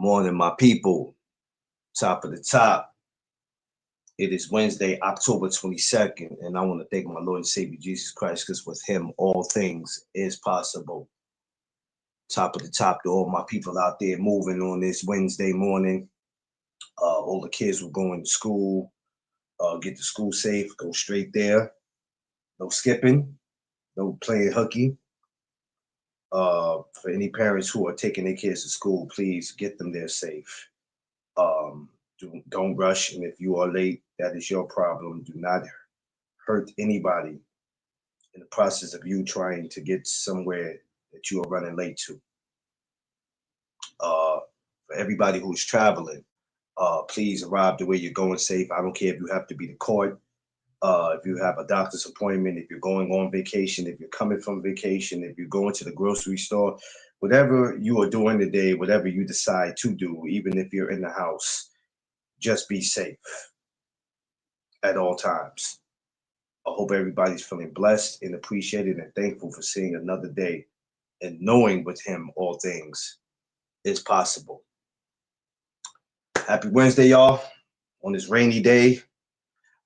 Morning, my people. Top of the top. It is Wednesday, October 22nd, and I want to thank my Lord and Savior Jesus Christ because with him, all things is possible. Top of the top to all my people out there moving on this Wednesday morning. All the kids were going to school. Get to school safe. Go straight there. No skipping. No playing hooky. For any parents who are taking their kids to school, please get them there safe. Um, don't rush, and if you are late, that is your problem. Do not hurt anybody in the process of you trying to get somewhere that you are running late to. For everybody who's traveling, please arrive to where you're going safe. I don't care if you have to be to court, if you have a doctor's appointment, if you're going on vacation, if you're coming from vacation, if you're going to the grocery store, whatever you are doing today, whatever you decide to do, even if you're in the house, just be safe at all times. I hope everybody's feeling blessed and appreciated and thankful for seeing another day and knowing with him all things is possible. Happy Wednesday, y'all, on this rainy day.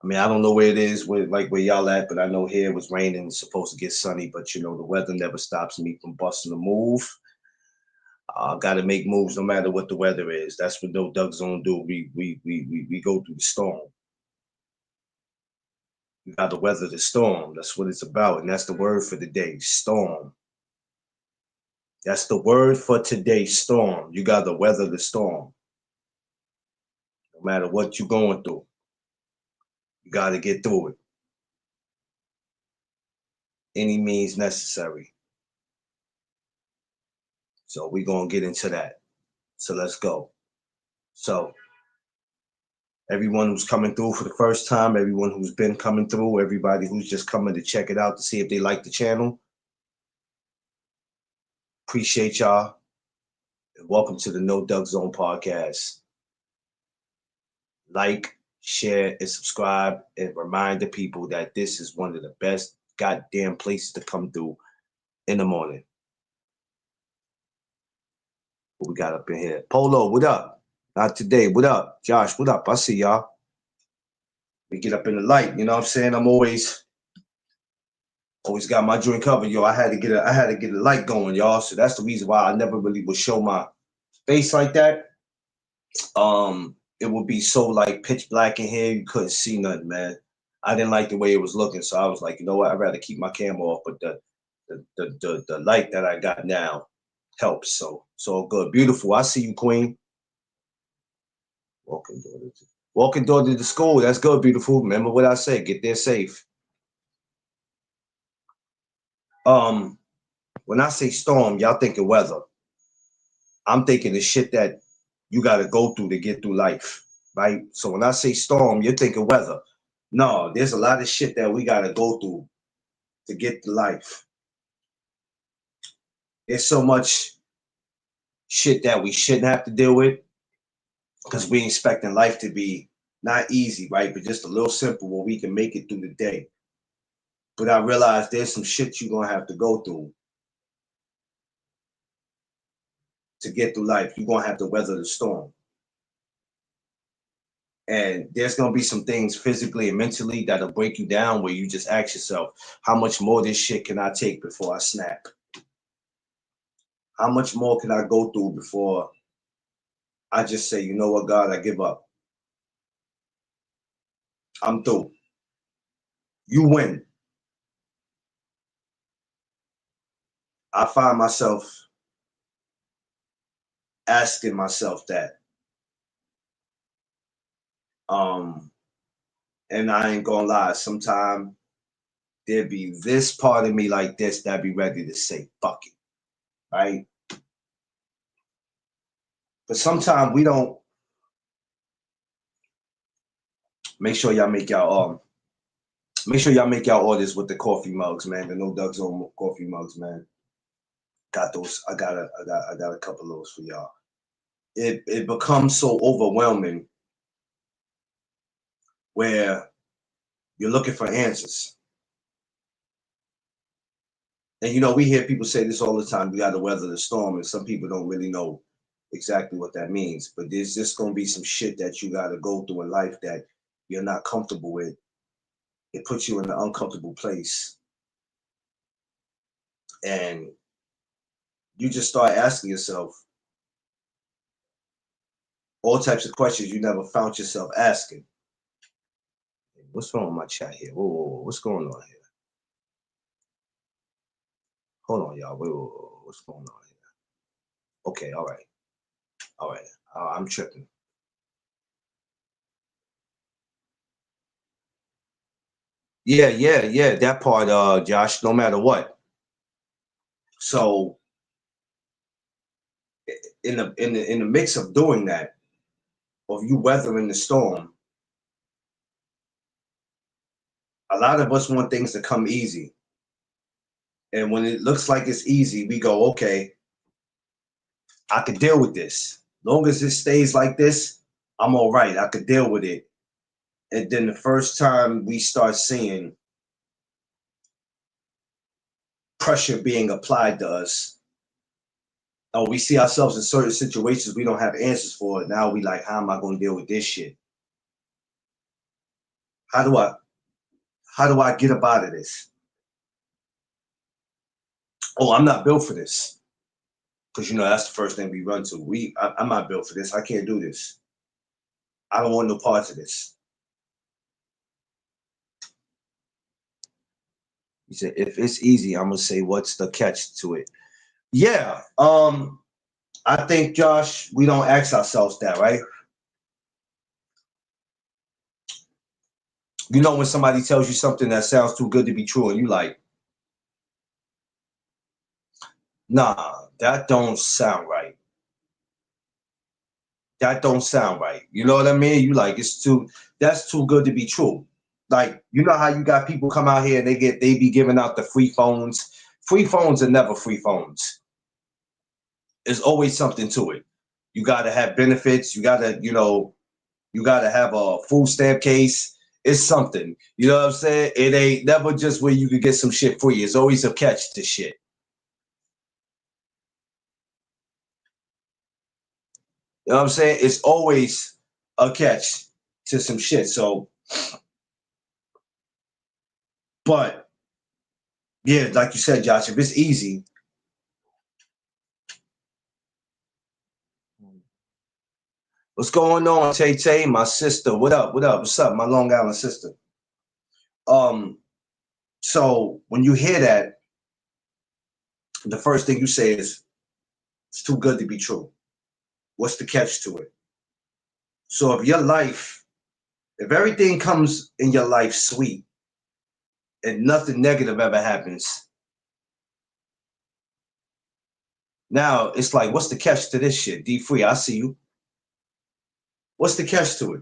I mean, I don't know where it is, where y'all at, but I know here it was raining. It's supposed to get sunny, but you know, the weather never stops me from busting a move. Got to make moves no matter what the weather is. That's what No Doug Zone do. We go through the storm. You got to weather the storm. That's what it's about. And that's the word for the day, storm. That's the word for today, storm. You got to weather the storm. No matter what you're going through, you got to get through it. Any means necessary. So we're going to get into that. So let's go. So everyone who's coming through for the first time, everyone who's been coming through, everybody who's just coming to check it out to see if they like the channel, appreciate y'all. And welcome to the No Doug Zone podcast. Like, share, and subscribe, and remind the people that this is one of the best goddamn places to come through in the morning. What we got up in here? Polo, what up? Not today. What up? Josh, what up? I see y'all. We get up in the light, you know what I'm saying? I'm always got my joint covered, yo. I had to get a light going, y'all. So that's the reason why I never really would show my face like that. It would be so like pitch black in here, you couldn't see nothing, man. I didn't like the way it was looking, so I was like, you know what? I'd rather keep my camera off, but the light that I got now helps. So it's all good. Beautiful. I see you, Queen. Walking daughter to school. That's good, beautiful. Remember what I said. Get there safe. When I say storm, y'all thinking weather. I'm thinking the shit that you got to go through to get through life, right? So when I say storm, you're thinking weather. No, there's a lot of shit that we got to go through to get to life. There's so much shit that we shouldn't have to deal with because we expecting life to be not easy, right? But just a little simple where we can make it through the day. But I realize there's some shit you're going to have to go through to get through life. You're going to have to weather the storm. And there's going to be some things physically and mentally that'll break you down where you just ask yourself, how much more of this shit can I take before I snap? How much more can I go through before I just say, you know what, God, I give up. I'm through. You win. I find myself asking myself that. And I ain't gonna lie, sometimes there'd be this part of me like this that'd be ready to say, fuck it, right? But sometimes we don't. Make sure y'all make y'all orders with the coffee mugs, man. The No Doug Zone coffee mugs, man. Got those. I got a couple of those for y'all. It becomes so overwhelming where you're looking for answers. And you know, we hear people say this all the time, we got to weather the storm, and some people don't really know exactly what that means. But there's just gonna be some shit that you gotta go through in life that you're not comfortable with. It puts you in an uncomfortable place. And you just start asking yourself all types of questions you never found yourself asking. What's wrong with my chat here? Whoa, whoa, whoa. What's going on here? Hold on, y'all. Wait, whoa, whoa. What's going on here? Okay, all right. All right. I'm tripping. Yeah, yeah, yeah. That part, Josh, no matter what. So in the mix of doing that, of you weathering the storm, a lot of us want things to come easy. And when it looks like it's easy, we go, okay, I could deal with this. Long as it stays like this, I'm all right. I could deal with it. And then the first time we start seeing pressure being applied to us, or we see ourselves in certain situations we don't have answers for it. Now we like, how am I going to deal with this shit? How do I get up out of this? Oh, I'm not built for this. Because that's the first thing we run to. I'm not built for this. I can't do this. I don't want no parts of this. He said, if it's easy, I'm gonna say, what's the catch to it? Yeah. I think, Josh, we don't ask ourselves that, right? When somebody tells you something that sounds too good to be true, and you like, nah, that don't sound right. That don't sound right. You know what I mean? You like, that's too good to be true. Like, you know how you got people come out here and they be giving out the free phones. Free phones are never free phones. There's always something to it. You gotta have benefits. You gotta have a food stamp case. It's something. You know what I'm saying? It ain't never just where you could get some shit free. It's always a catch to shit. You know what I'm saying? It's always a catch to some shit. So, but yeah, like you said, Josh, if it's easy. What's going on, Tay Tay, my sister? What up? What up? What's up, my Long Island sister? So when you hear that, the first thing you say is, it's too good to be true. What's the catch to it? So if everything comes in your life sweet and nothing negative ever happens, now it's like, what's the catch to this shit? D Free, I see you. What's the catch to it?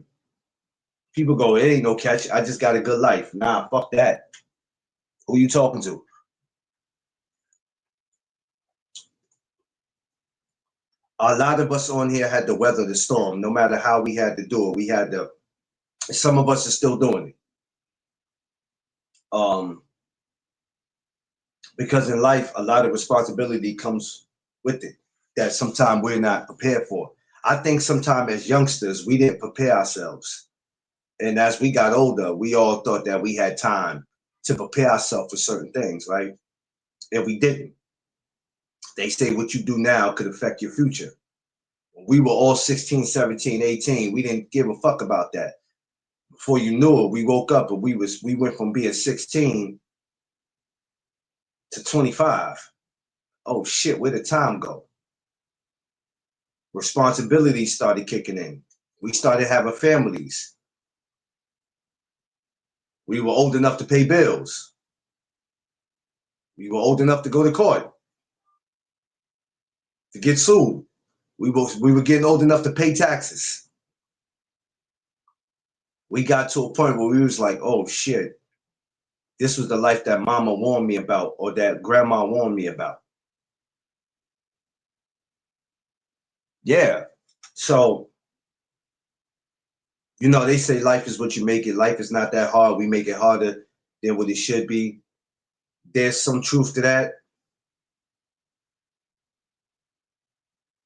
People go, it ain't no catch. I just got a good life. Nah, fuck that. Who you talking to? A lot of us on here had to weather the storm. No matter how we had to do it, we had to. Some of us are still doing it. Because in life, a lot of responsibility comes with it that sometimes we're not prepared for. I think sometimes as youngsters, we didn't prepare ourselves. And as we got older, we all thought that we had time to prepare ourselves for certain things, right? And we didn't. They say what you do now could affect your future. When we were all 16, 17, 18, we didn't give a fuck about that. Before you knew it, we woke up and we went from being 16 to 25. Oh shit, where did time go? Responsibilities started kicking in. We started having families. We were old enough to pay bills. We were old enough to go to court, to get sued. We were getting old enough to pay taxes. We got to a point where we was like, oh shit, this was the life that mama warned me about or that grandma warned me about. Yeah. So, they say life is what you make it. Life is not that hard. We make it harder than what it should be. There's some truth to that.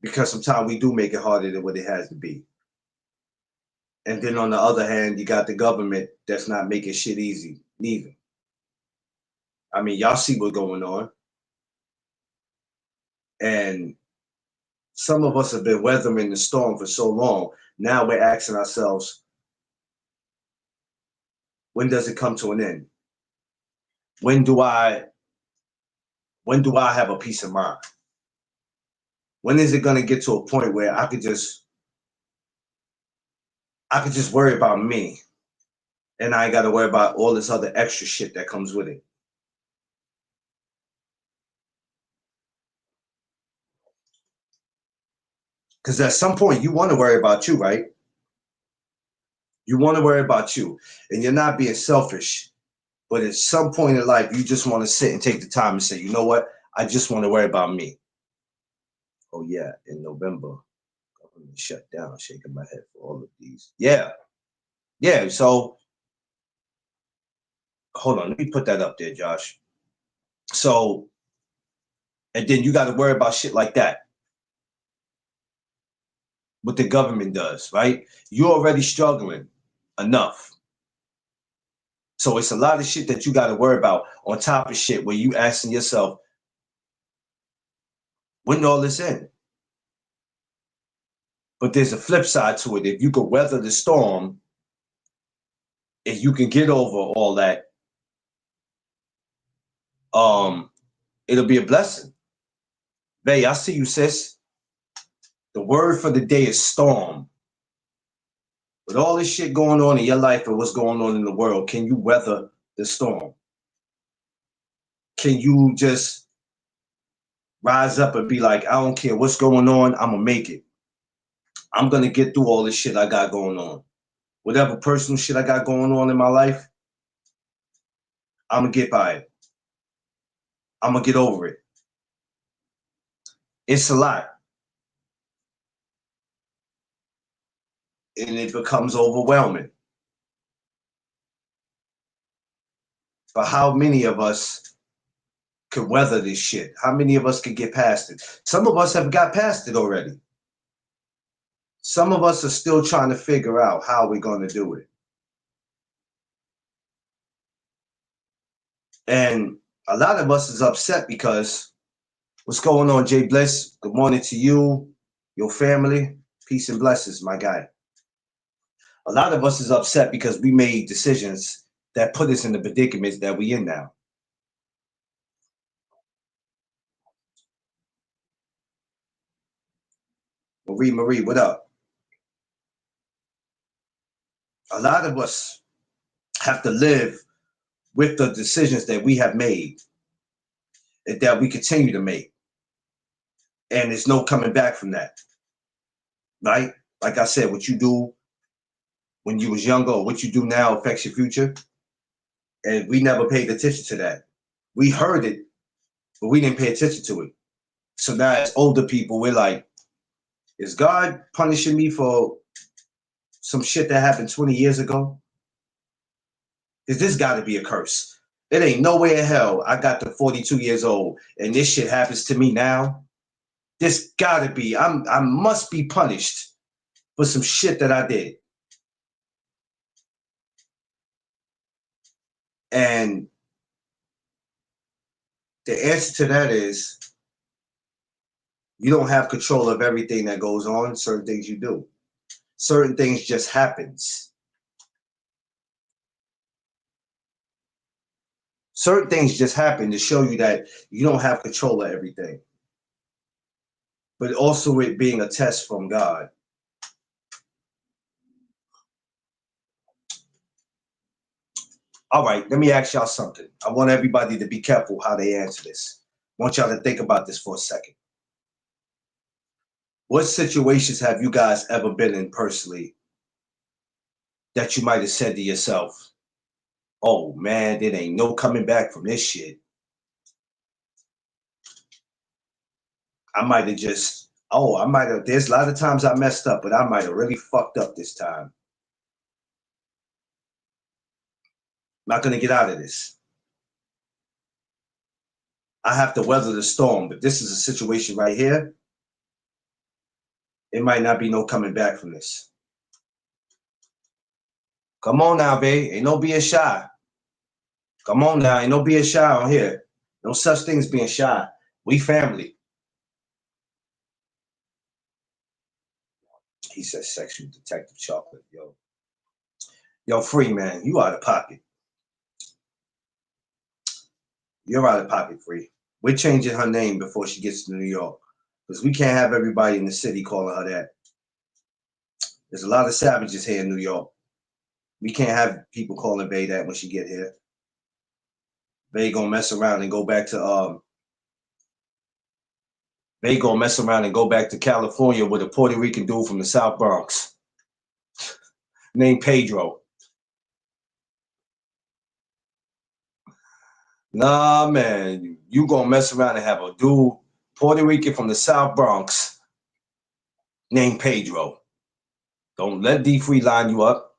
because sometimes we do make it harder than what it has to be. And then on the other hand, you got the government that's not making shit easy neither. I mean, y'all see what's going on. And some of us have been weathering the storm for so long. Now we're asking ourselves, when does it come to an end? When do I have a peace of mind? When is it going to get to a point where I could just worry about me, and I ain't got to worry about all this other extra shit that comes with it? Because at some point you want to worry about you, right? You want to worry about you, and you're not being selfish. But at some point in life, you just want to sit and take the time and say, you know what? I just want to worry about me. Oh yeah, in November, government shut down. Shaking my head for all of these. Yeah, yeah. So hold on, let me put that up there, Josh. So, and then you got to worry about shit like that. What the government does, right? You're already struggling enough. So it's a lot of shit that you got to worry about on top of shit where you asking yourself, when all this end? But there's a flip side to it. If you could weather the storm, if you can get over all that, it'll be a blessing. Vay, I see you, sis. The word for the day is storm. With all this shit going on in your life and what's going on in the world, can you weather the storm? Can you just rise up and be like, I don't care what's going on, I'm gonna make it. I'm gonna get through all this shit I got going on. Whatever personal shit I got going on in my life, I'm gonna get by it. I'm gonna get over it. It's a lot. And it becomes overwhelming. But how many of us could weather this shit? How many of us could get past it? Some of us have got past it already. Some of us are still trying to figure out how we're going to do it. And a lot of us is upset because what's going on, Jay Bliss? Good morning to you, your family. Peace and blessings, my guy. A lot of us is upset because we made decisions that put us in the predicaments that we in now. Marie, what up? A lot of us have to live with the decisions that we have made and that we continue to make. And there's no coming back from that, right? Like I said, what you do when you was younger or what you do now affects your future. And we never paid attention to that. We heard it, but we didn't pay attention to it. So now as older people, we're like, is God punishing me for some shit that happened 20 years ago? Because this got to be a curse. It ain't no way in hell I got to 42 years old and this shit happens to me now. This got to be, I must be punished for some shit that I did. And the answer to that is you don't have control of everything that goes on. Certain things you do. Certain things just happens. Certain things just happen to show you that you don't have control of everything. But also it being a test from God. All right, let me ask y'all something. I want everybody to be careful how they answer this. I want y'all to think about this for a second. What situations have you guys ever been in personally that you might have said to yourself, oh man, there ain't no coming back from this shit? I might have just, there's a lot of times I messed up, but I might have really fucked up this time. I'm not going to get out of this. I have to weather the storm, but this is a situation right here. It might not be no coming back from this. Come on now, babe. Ain't no being shy. Come on now. Ain't no being shy on here. No such thing as being shy. We family. He says sexual detective chocolate. Yo, Free, man. You out of pocket. You're out of pocket, Free. We're changing her name before she gets to New York. Because we can't have everybody in the city calling her that. There's a lot of savages here in New York. We can't have people calling Bay that when she get here. Bay gonna mess around and go back to Bay gonna mess around and go back to California with a Puerto Rican dude from the South Bronx named Pedro. Nah, man, you gonna mess around and have a dude Puerto Rican from the South Bronx named Pedro. Don't let D Free line you up.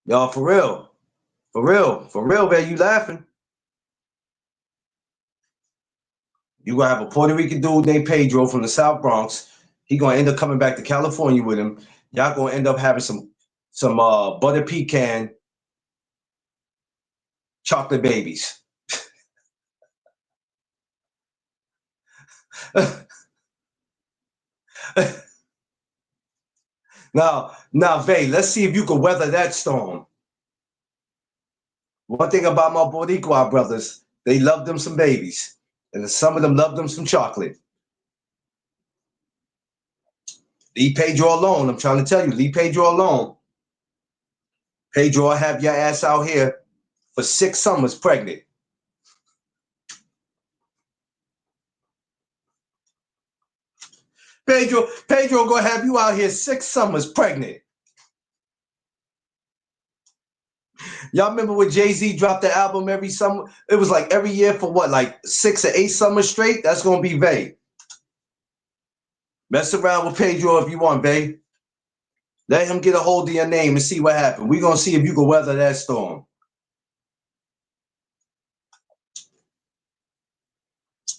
Y'all, for real, man, you laughing? You gonna have a Puerto Rican dude named Pedro from the South Bronx. He gonna end up coming back to California with him. Y'all gonna end up having some butter pecan chocolate babies. Now, Vay, let's see if you can weather that storm. One thing about my Boricua brothers, they love them some babies. And some of them love them some chocolate. Leave Pedro alone. I'm trying to tell you, leave Pedro alone. Pedro will have your ass out here for 6 summers pregnant. Pedro gonna have you out here 6 summers pregnant. Y'all remember when Jay-Z dropped the album every summer? It was like every year for what, like 6 or 8 summers straight? That's gonna be Vay. Mess around with Pedro if you want, Vay. Let him get a hold of your name and see what happens. We're gonna see if you can weather that storm.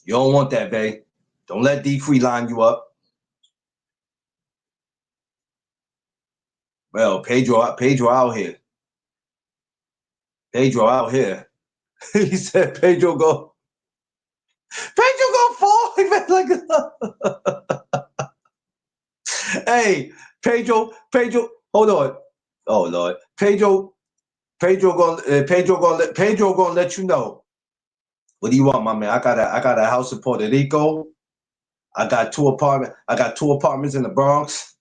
You don't want that, Vay. Don't let D Free line you up. Well, Pedro out here. Pedro out here. He said Pedro go fall. Hey, Pedro, hold on. Oh Lord. Pedro gonna let you know. What do you want, my man? I got a house in Puerto Rico. I got 2 apartments in the Bronx.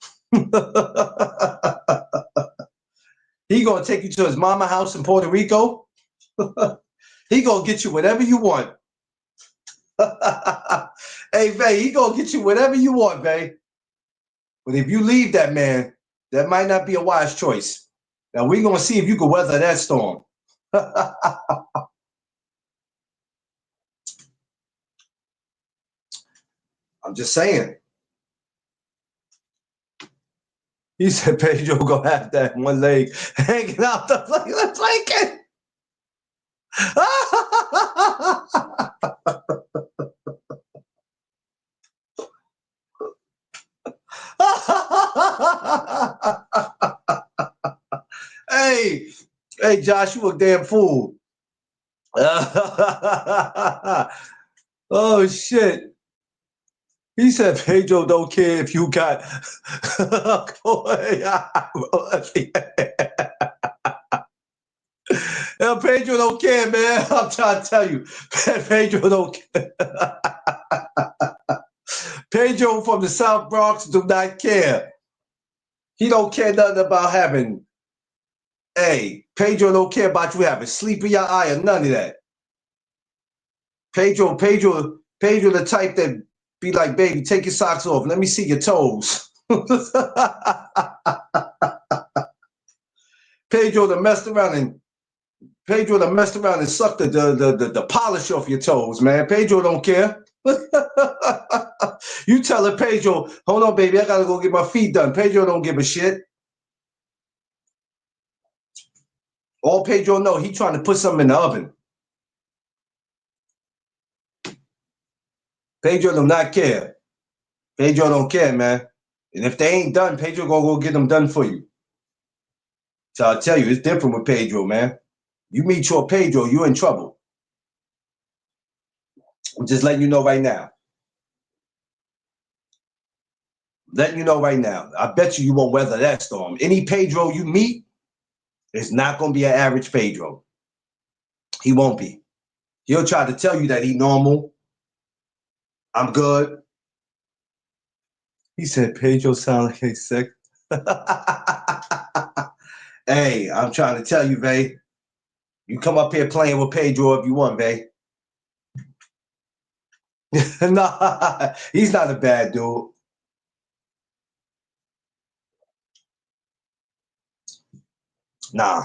He gonna take you to his mama house in Puerto Rico. He gonna get you whatever you want. Hey, Vay, he gonna get you whatever you want, Vay. But if you leave that man, that might not be a wise choice. Now we're gonna see if you can weather that storm. I'm just saying. He said Pedro gonna have that one leg hanging out the blanket. Hey, Josh, you a damn fool. Oh shit. He said Pedro don't care if you got Pedro don't care, man. I'm trying to tell you. Pedro don't care. Pedro from the South Bronx do not care. He don't care nothing about having. Hey, Pedro don't care about you having sleep in your eye or none of that. Pedro the type that be like, baby, take your socks off. Let me see your toes. Pedro that messed around and sucked the polish off your toes, man. Pedro don't care. You telling Pedro, hold on, baby, I gotta go get my feet done. Pedro don't give a shit. All Pedro know, he trying to put something in the oven. Pedro do not care. Pedro don't care, man. And if they ain't done, Pedro gonna go get them done for you. So I'll tell you, it's different with Pedro, man. You meet your Pedro, you're in trouble. I'm just letting you know right now. Letting you know right now. I bet you won't weather that storm. Any Pedro you meet is not gonna be an average Pedro. He won't be. He'll try to tell you that he normal. I'm good. He said Pedro sound like he's sick. Hey, I'm trying to tell you, Vay. You come up here playing with Pedro if you want, Vay. Nah, he's not a bad dude. Nah.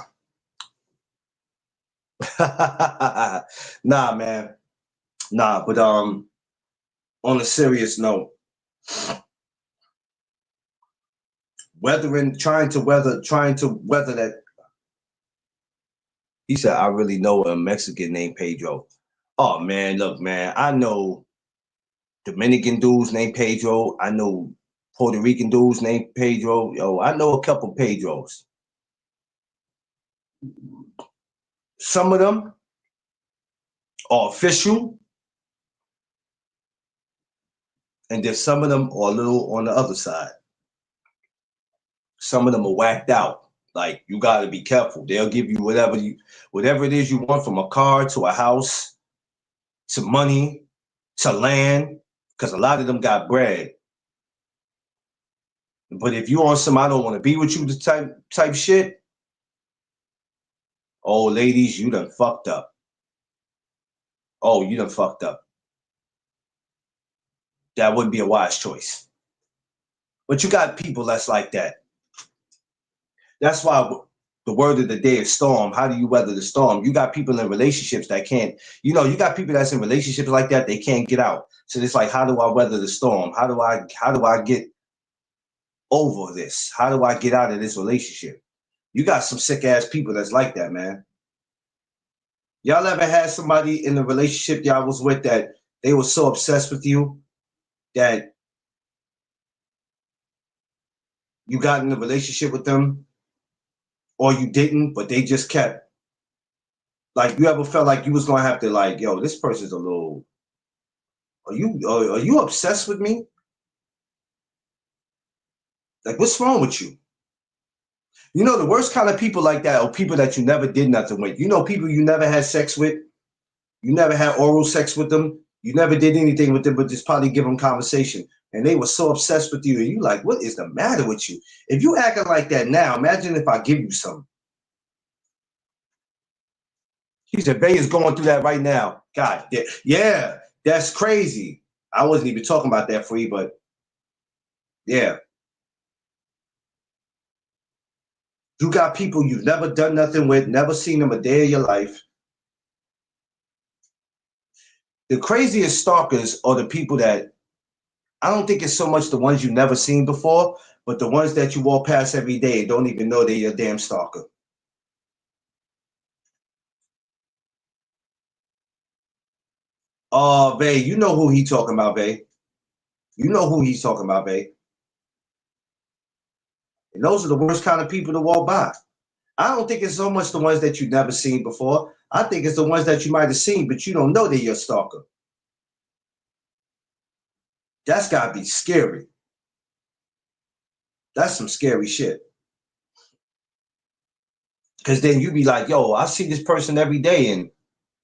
Nah, man. Nah, but on a serious note, trying to weather that. He said, I really know a Mexican named Pedro. Oh man, look, man, I know Dominican dudes named Pedro. I know Puerto Rican dudes named Pedro. Yo, I know a couple Pedros. Some of them are official, and then some of them are a little on the other side. Some of them are whacked out. Like you got to be careful. They'll give you whatever it is you want, from a car to a house to money to land, because a lot of them got bread. But if you on some I don't want to be with you the type shit, oh ladies, you done fucked up. Oh, you done fucked up. That wouldn't be a wise choice. But you got people that's like that. That's why the word of the day is storm. How do you weather the storm? You got people in relationships that can't, you got people that's in relationships like that, they can't get out. So it's like, how do I weather the storm? How do I get over this? How do I get out of this relationship? You got some sick ass people that's like that, man. Y'all ever had somebody in the relationship y'all was with that they were so obsessed with you that you got in a relationship with them, or you didn't, but they just kept, like, you ever felt like you was gonna have to, like, yo, this person's a little, are you obsessed with me? Like, what's wrong with you? The worst kind of people like that are people that you never did nothing with. People you never had sex with, you never had oral sex with them, you never did anything with them, but just probably give them conversation. And they were so obsessed with you, and you like, what is the matter with you? If you acting like that now, imagine if I give you some. He said, Bay is going through that right now. God, yeah, that's crazy. I wasn't even talking about that for you, but yeah. You got people you've never done nothing with, never seen them a day of your life. The craziest stalkers are the people that, I don't think it's so much the ones you never seen before, but the ones that you walk past every day and don't even know they're your damn stalker. Oh, Bay, you know who he talking about, Bay. You know who he's talking about, Bay. And those are the worst kind of people to walk by. I don't think it's so much the ones that you've never seen before. I think it's the ones that you might have seen, but you don't know they're your stalker. That's gotta be scary. That's some scary shit. Because then you be like, yo, I see this person every day, and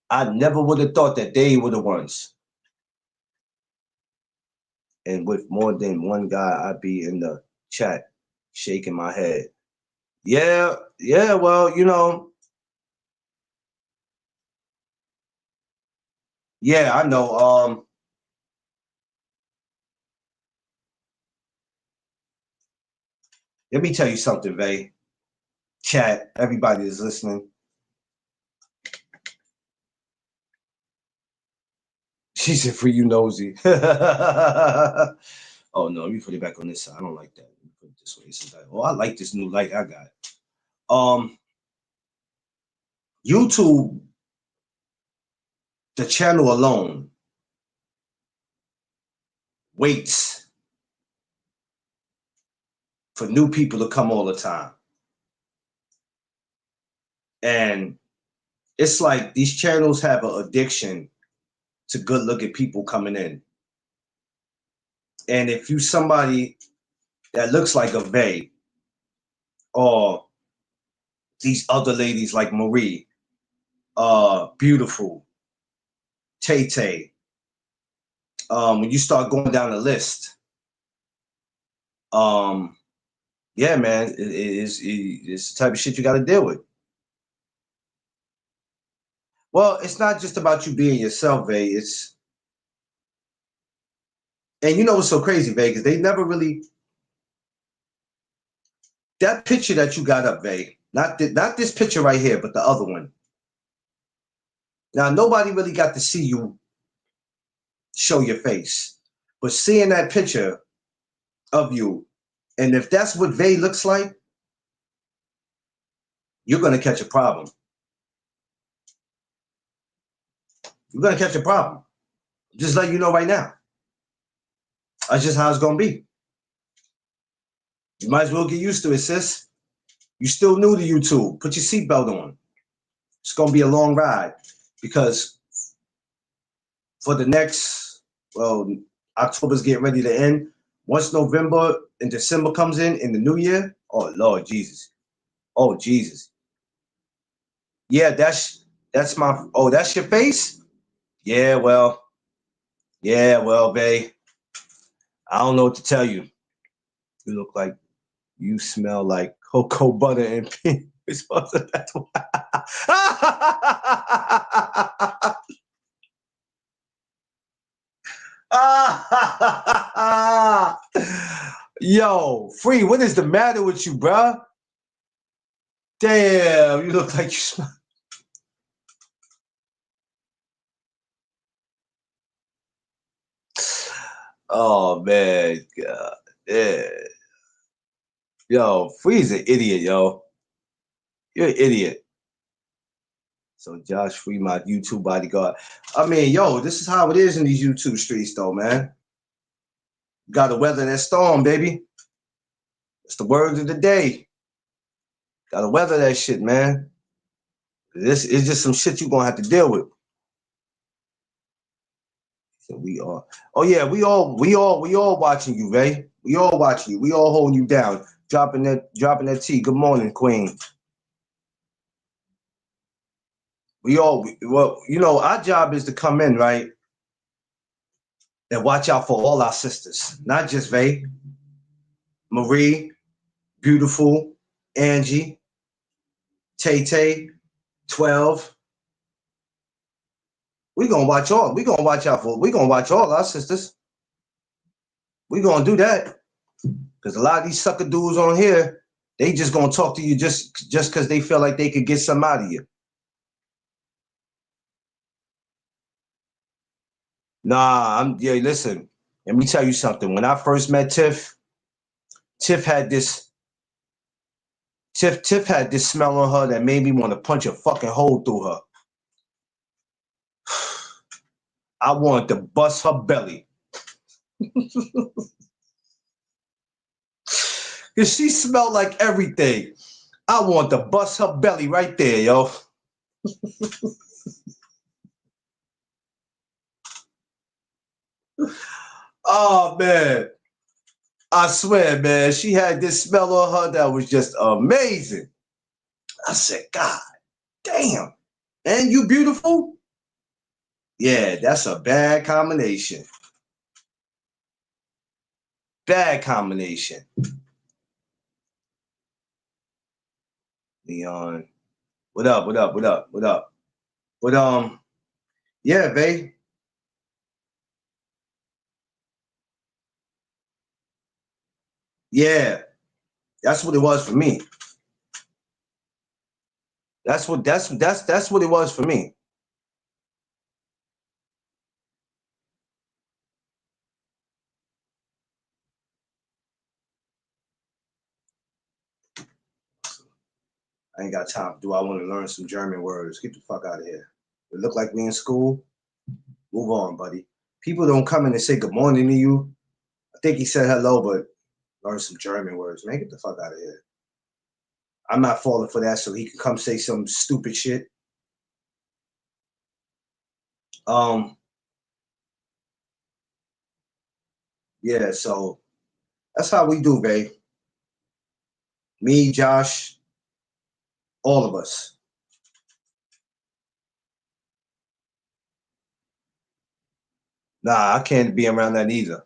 I never would have thought that they were the ones. And with more than one guy, I'd be in the chat shaking my head. Yeah, yeah, well, yeah, I know. Let me tell you something, Vay. Chat, everybody is listening. She said, for you nosy. Oh no, let me put it back on this side. I don't like that. Let me put it this way. Oh, I like this new light I got. YouTube, the channel alone, waits for new people to come all the time. And it's like these channels have an addiction to good looking people coming in. And if you somebody that looks like a Vay, or these other ladies like Marie, Beautiful, Tay Tay, when you start going down the list, yeah, man, it's the type of shit you got to deal with. Well, it's not just about you being yourself, Vay. And you know what's so crazy, Vay, because they never really, that picture that you got up, Vay, not this picture right here, but the other one. Now, nobody really got to see you show your face, but seeing that picture of you, and if that's what Vay looks like, you're going to catch a problem. You're going to catch a problem. Just let you know right now. That's just how it's going to be. You might as well get used to it, sis. You're still new to YouTube. Put your seatbelt on. It's going to be a long ride because for the next, well, October's getting ready to end. Once November and December comes in the new year, oh, Lord Jesus. Oh, Jesus. Yeah, that's my, oh, that's your face? Yeah, well, Vay, I don't know what to tell you. You look like you smell like cocoa butter and pink. That's why. Yo, Free, what is the matter with you, bruh? Damn, you look like you smell. Oh man, God. Yeah. Yo, Free's an idiot, yo. You're an idiot. So Josh Free, my YouTube bodyguard. I mean, yo, this is how it is in these YouTube streets, though, man. You gotta weather that storm, baby. It's the word of the day. Gotta weather that shit, man. This is just some shit you're gonna have to deal with. So we are. Oh yeah, we all watching you, Vay. We all watching you. We all holding you down. Dropping that tea. Good morning, Queen. Well, you know, our job is to come in, right? And watch out for all our sisters. Not just Vay. Marie, Beautiful, Angie, Tay Tay, 12. We're gonna watch all our sisters. We're gonna do that. Because a lot of these sucker dudes on here, they just gonna talk to you just because they feel like they could get something out of you. Nah, listen, let me tell you something. When I first met Tiff had this smell on her that made me want to punch a fucking hole through her. I wanted to bust her belly. Cause she smelled like everything. I want to bust her belly right there, yo. Oh man. I swear, man, she had this smell on her that was just amazing. I said, God damn. And you beautiful? Yeah, that's a bad combination. Bad combination. Leon. What up? But yeah, babe. Yeah. That's what it was for me. That's what it was for me. I ain't got time. Do I want to learn some German words? Get the fuck out of here. It look like we in school. Move on, buddy. People don't come in and say good morning to you. I think he said hello, but Learn some German words, man. Get the fuck out of here. I'm not falling for that, so he can come say some stupid shit. Yeah, so that's how we do, babe. Me, Josh, all of us. Nah, I can't be around that either.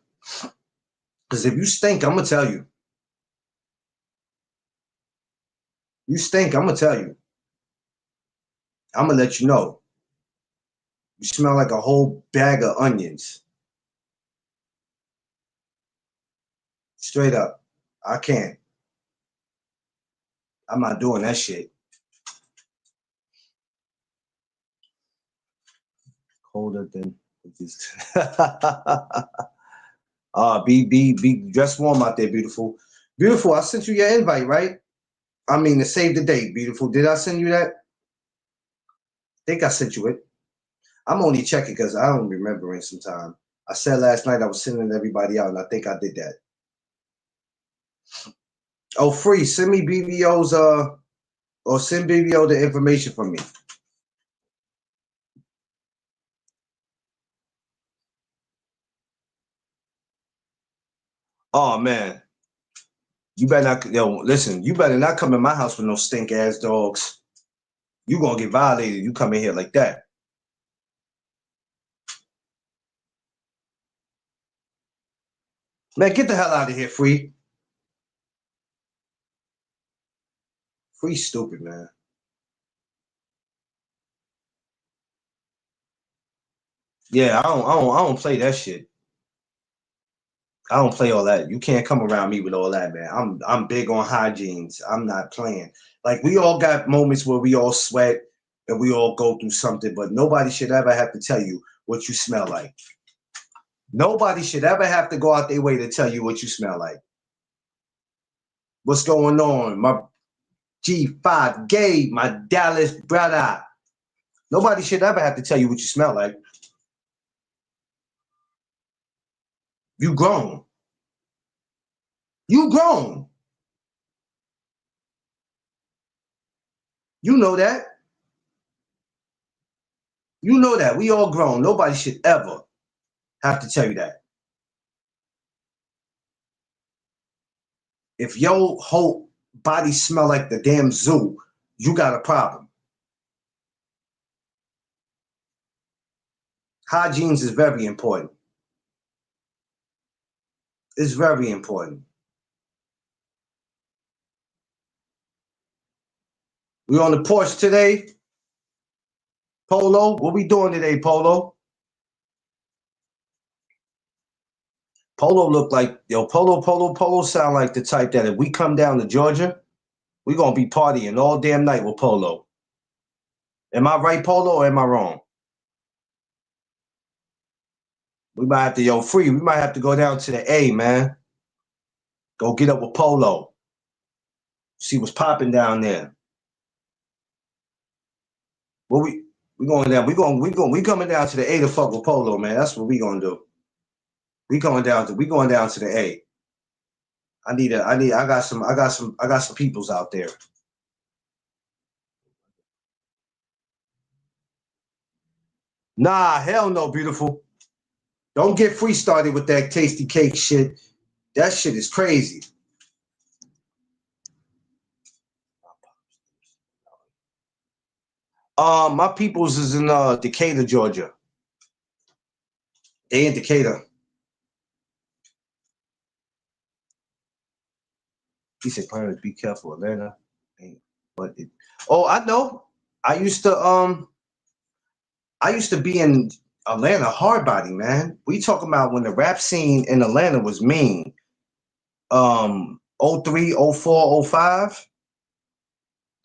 Because if you stink, I'm gonna tell you. You stink, I'm gonna tell you. I'm gonna let you know. You smell like a whole bag of onions. Straight up. I can't. I'm not doing that shit. Colder than just be dress warm out there, beautiful. Beautiful, I sent you your invite, right? I mean to save the date, beautiful. Did I send you that? I think I sent you it. I'm only checking because I don't remember in some time. I said last night I was sending everybody out, and I think I did that. Oh, free. Send me BBO's or send BBO the information from me. Oh man. You better not listen, you better not come in my house with no stink ass dogs. You gonna get violated. You come in here like that. Man, get the hell out of here, free. Free stupid, man. Yeah, I don't play that shit. I don't play all that. You can't come around me with all that, man. I'm big on hygienes. I'm not playing. Like we all got moments where we all sweat and we all go through something, but nobody should ever have to tell you what you smell like. Nobody should ever have to go out their way to tell you what you smell like. What's going on? My G5 Gabe, my Dallas brother. Nobody should ever have to tell you what you smell like. You grown. You grown. You know that. You know that. We all grown. Nobody should ever have to tell you that. If your whole body smell like the damn zoo, you got a problem. Hygiene is very important. It's very important. We on the porch today. Polo, what we doing today, Polo? Polo look like, Polo sound like the type that if we come down to Georgia, we gonna be partying all damn night with Polo. Am I right, Polo, or am I wrong? We might have to, free. We might have to go down to the A, man. Go get up with Polo. See what's popping down there. Well, we going down. We coming down to the A to fuck with Polo, man. That's what we gonna do. We going down to the A. I got some peoples out there. Nah, hell no, beautiful. Don't get free started with that tasty cake shit. That shit is crazy. My peoples is in Decatur, Georgia. They in Decatur. He said, "Parents, be careful, Atlanta." But I know. I used to be in Atlanta hard body, man. We talking about when the rap scene in Atlanta was mean. 03, 04, 05.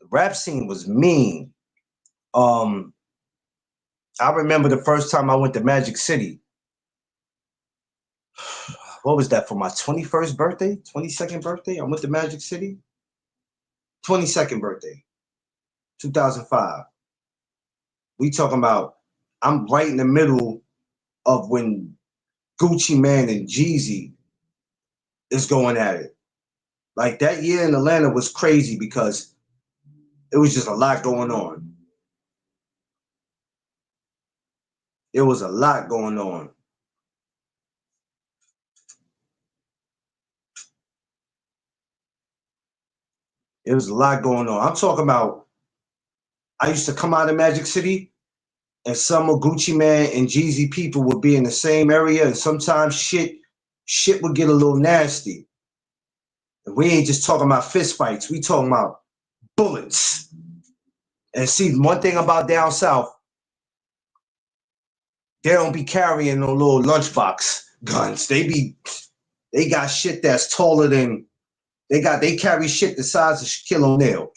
The rap scene was mean. I remember the first time I went to Magic City. What was that, for my 21st birthday? 22nd birthday? I went to Magic City. 22nd birthday, 2005. We talking about, I'm right in the middle of when Gucci Mane and Jeezy is going at it. Like that year in Atlanta was crazy because it was just a lot going on. It was a lot going on. It was a lot going on. I'm talking about I used to come out of Magic City and some of Gucci Man and Jeezy people would be in the same area, and sometimes shit would get a little nasty. And we ain't just talking about fist fights, we talking about bullets. And see, one thing about down south, they don't be carrying no little lunchbox guns. They got shit that's taller than they carry shit the size of Shaquille O'Neal.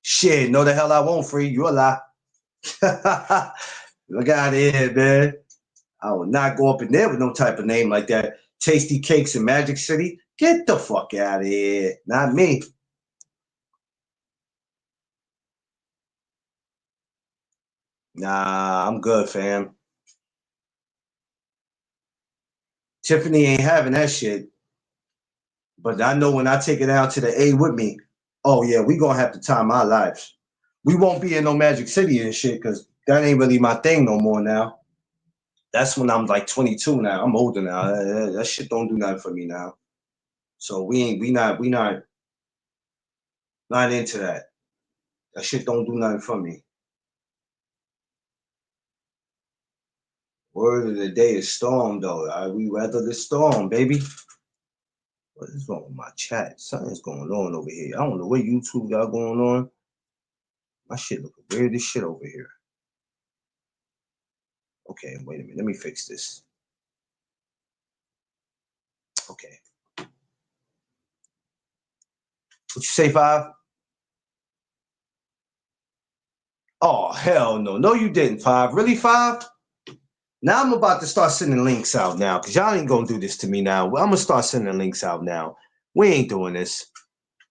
Shit, no the hell I won't, free. You a lie. Look out of here, man. I will not go up in there with no type of name like that. Tasty Cakes in Magic City. Get the fuck out of here. Not me. Nah, I'm good, fam. Tiffany ain't having that shit. But I know when I take it out to the A with me, oh yeah, we gonna have to time our lives. We won't be in no Magic City and shit because that ain't really my thing no more now. That's when I'm like 22 now. I'm older now. That shit don't do nothing for me now. So we not into that. That shit don't do nothing for me. Word of the day is storm though. We weather the storm, baby. What is wrong with my chat? Something's going on over here. I don't know what YouTube got going on. My shit looking weird as shit over here. Okay, wait a minute. Let me fix this. Okay. What you say, Five? Oh, hell no. No, you didn't, Five. Really, Five? Now I'm about to start sending links out now because y'all ain't going to do this to me now. I'm going to start sending links out now. We ain't doing this.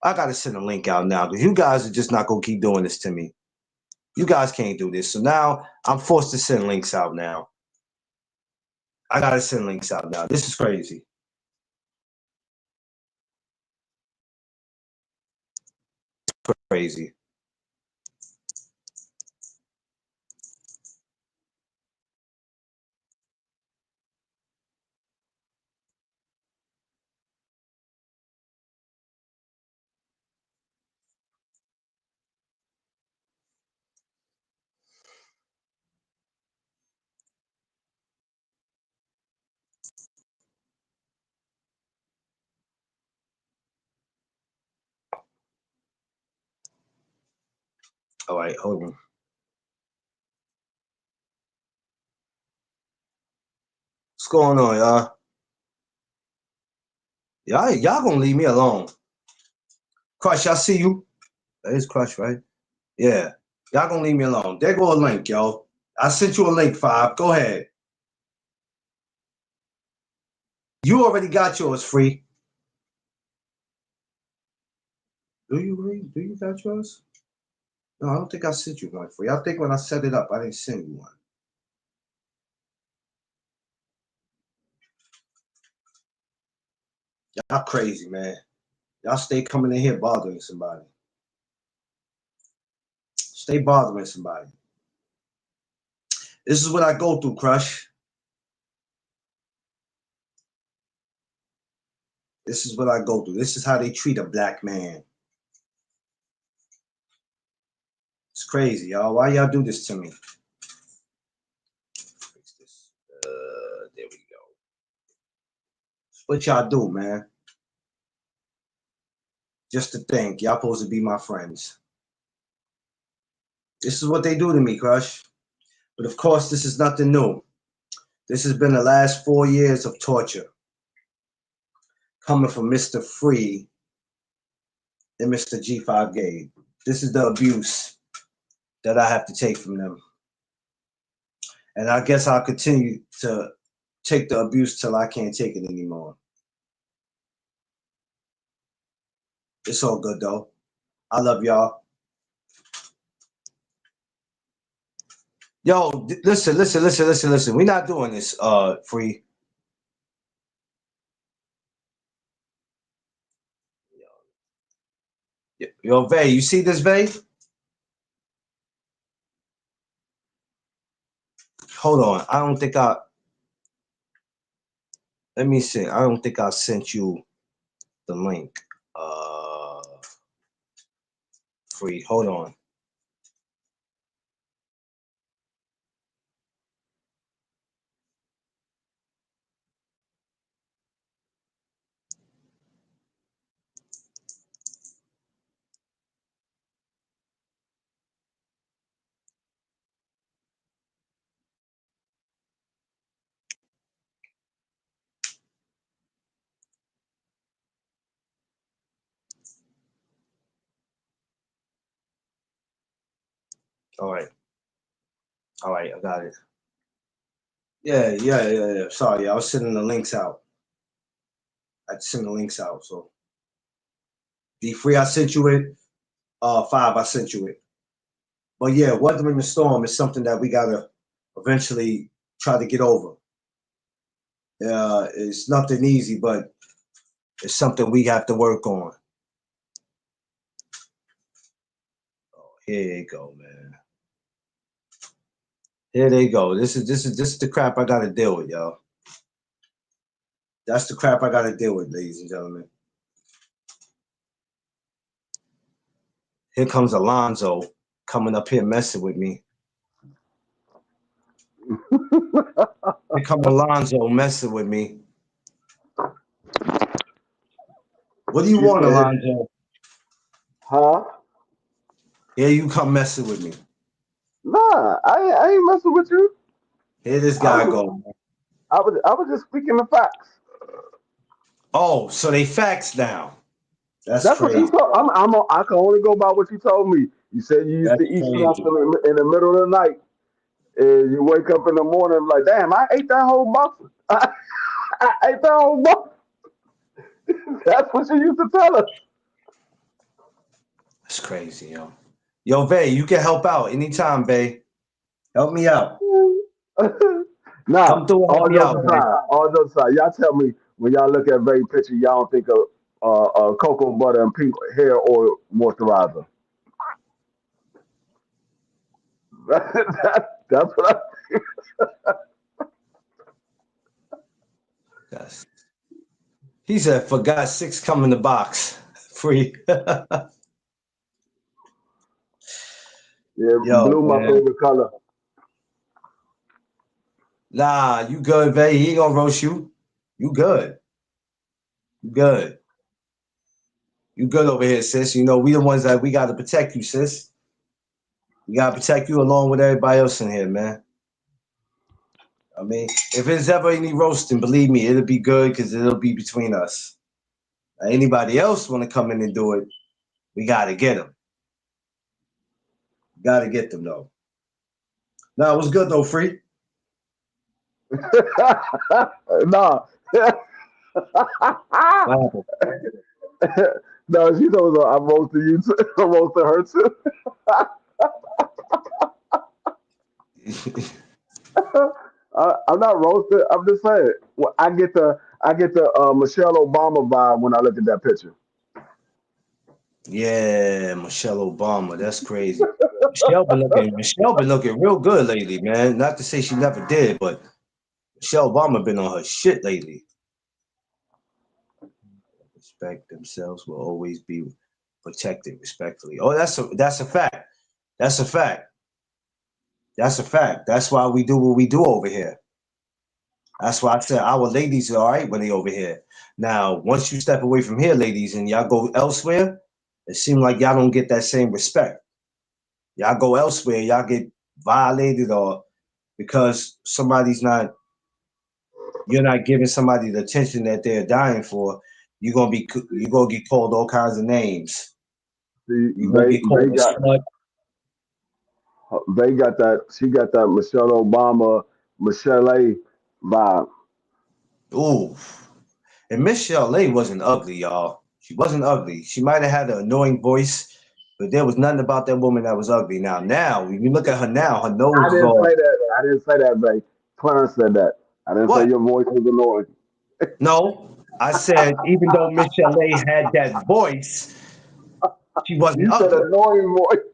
I got to send a link out now because you guys are just not going to keep doing this to me. You guys can't do this. So now I'm forced to send links out now. I got to send links out now. This is crazy. Crazy. All right, hold on. What's going on, y'all? Y'all gonna leave me alone. Crush, I see you. That is Crush, right? Yeah. Y'all gonna leave me alone. There go a link, yo. I sent you a link, Five. Go ahead. You already got yours free. Do you really? Do you got yours? No, I don't think I sent you one free. I think when I set it up, I didn't send you one. Y'all crazy, man. Y'all stay coming in here bothering somebody. Stay bothering somebody. This is what I go through, Crush. This is what I go through. This is how they treat a black man. It's crazy, y'all. Why y'all do this to me? Fix this. There we go. It's what y'all do, man. Just to think, y'all supposed to be my friends. This is what they do to me, Crush. But of course, this is nothing new. This has been the last 4 years of torture coming from Mr. Free and Mr. G5 Gabe. This is the abuse that I have to take from them. And I guess I'll continue to take the abuse till I can't take it anymore. It's all good, though. I love y'all. Yo, listen. We're not doing this, Free. Yo, Vay, you see this, Vay? Hold on. I don't think I. Let me see. I don't think I sent you the link. Free. Hold on. All right. All right. I got it. Yeah. Sorry, I was sending the links out. I sent the links out. So be free. I sent you it. 5. I sent you it. But yeah, weathering the storm is something that we gotta eventually try to get over. It's nothing easy, but it's something we have to work on. Oh, here you go, man. Here they go. This is the crap I gotta deal with, y'all. That's the crap I gotta deal with, ladies and gentlemen. Here comes Alonzo coming up here messing with me. Here comes Alonzo messing with me. What do you want, Alonzo? Huh? Here you come messing with me. Nah, I ain't messing with you. Here this I guy was go. I was just speaking the facts. Oh, so they facts now. That's That's what you crazy. told. I can only go by what you told me. You said you used That's to eat stuff crazy. in the middle of the night, and you wake up in the morning like, damn, I ate that whole box. I ate that whole box. That's what you used to tell us. That's crazy, yo. Yo, Vay, you can help out anytime, Vay. Help me out. Come Now, through and help me out, Vay. all jokes aside, y'all tell me when y'all look at Ray picture, y'all don't think of cocoa butter and pink hair oil moisturizer. That's what Yes. He said, forgot 6 come in the box. Free. Yeah, Yo, blue my man. favorite color. Nah, you good, Vay. He ain't gonna roast you. You good. You good. You good over here, sis. You know, we the ones that we gotta protect you, sis. We gotta protect you along with everybody else in here, man. I mean, if there's ever any roasting, believe me, it'll be good because it'll be between us. Now, anybody else want to come in and do it, we gotta get them. Gotta get them though. Nah, it was good though, free. Nah. What happened? No, she knows I'm roasting you too. I'm roasting her too. I'm not roasting. I'm just saying. Well, I get the Michelle Obama vibe when I look at that picture. Yeah, Michelle Obama. That's crazy. Michelle been looking real good lately, man. Not to say she never did, but Michelle Obama been on her shit lately. Respect themselves will always be protected respectfully. Oh, that's a fact. That's a fact. That's a fact. That's why we do what we do over here. That's why I said our ladies are all right when they over here. Now, once you step away from here, ladies, and y'all go elsewhere, it seems like y'all don't get that same respect. Y'all go elsewhere, y'all get violated or because you're not giving somebody the attention that they're dying for, you're gonna get called all kinds of names. See, You're gonna get called a slut. They got that. She got that Michelle Obama, Michelle A vibe. Ooh. And Michelle A wasn't ugly, y'all. She wasn't ugly. She might have had an annoying voice, but there was nothing about that woman that was ugly. Now, when you look at her now, her I nose is didn't all say that. I didn't say that, babe. Clarence said that. I didn't say what? your voice was annoying. No, I said even though Michelle A had that voice, She wasn't You said ugly. annoying voice.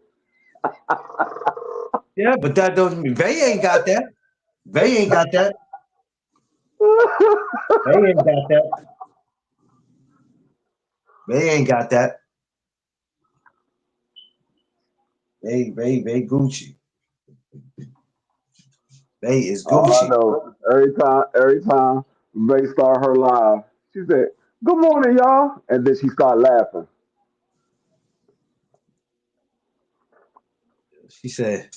Yeah, but that doesn't mean Vay ain't got that. Vay ain't got that. Vay ain't got that. Vay ain't got that. Vay Gucci. Vay is All I Gucci. know, every time they start her live, she said, "Good morning, y'all," and then she start laughing. She said,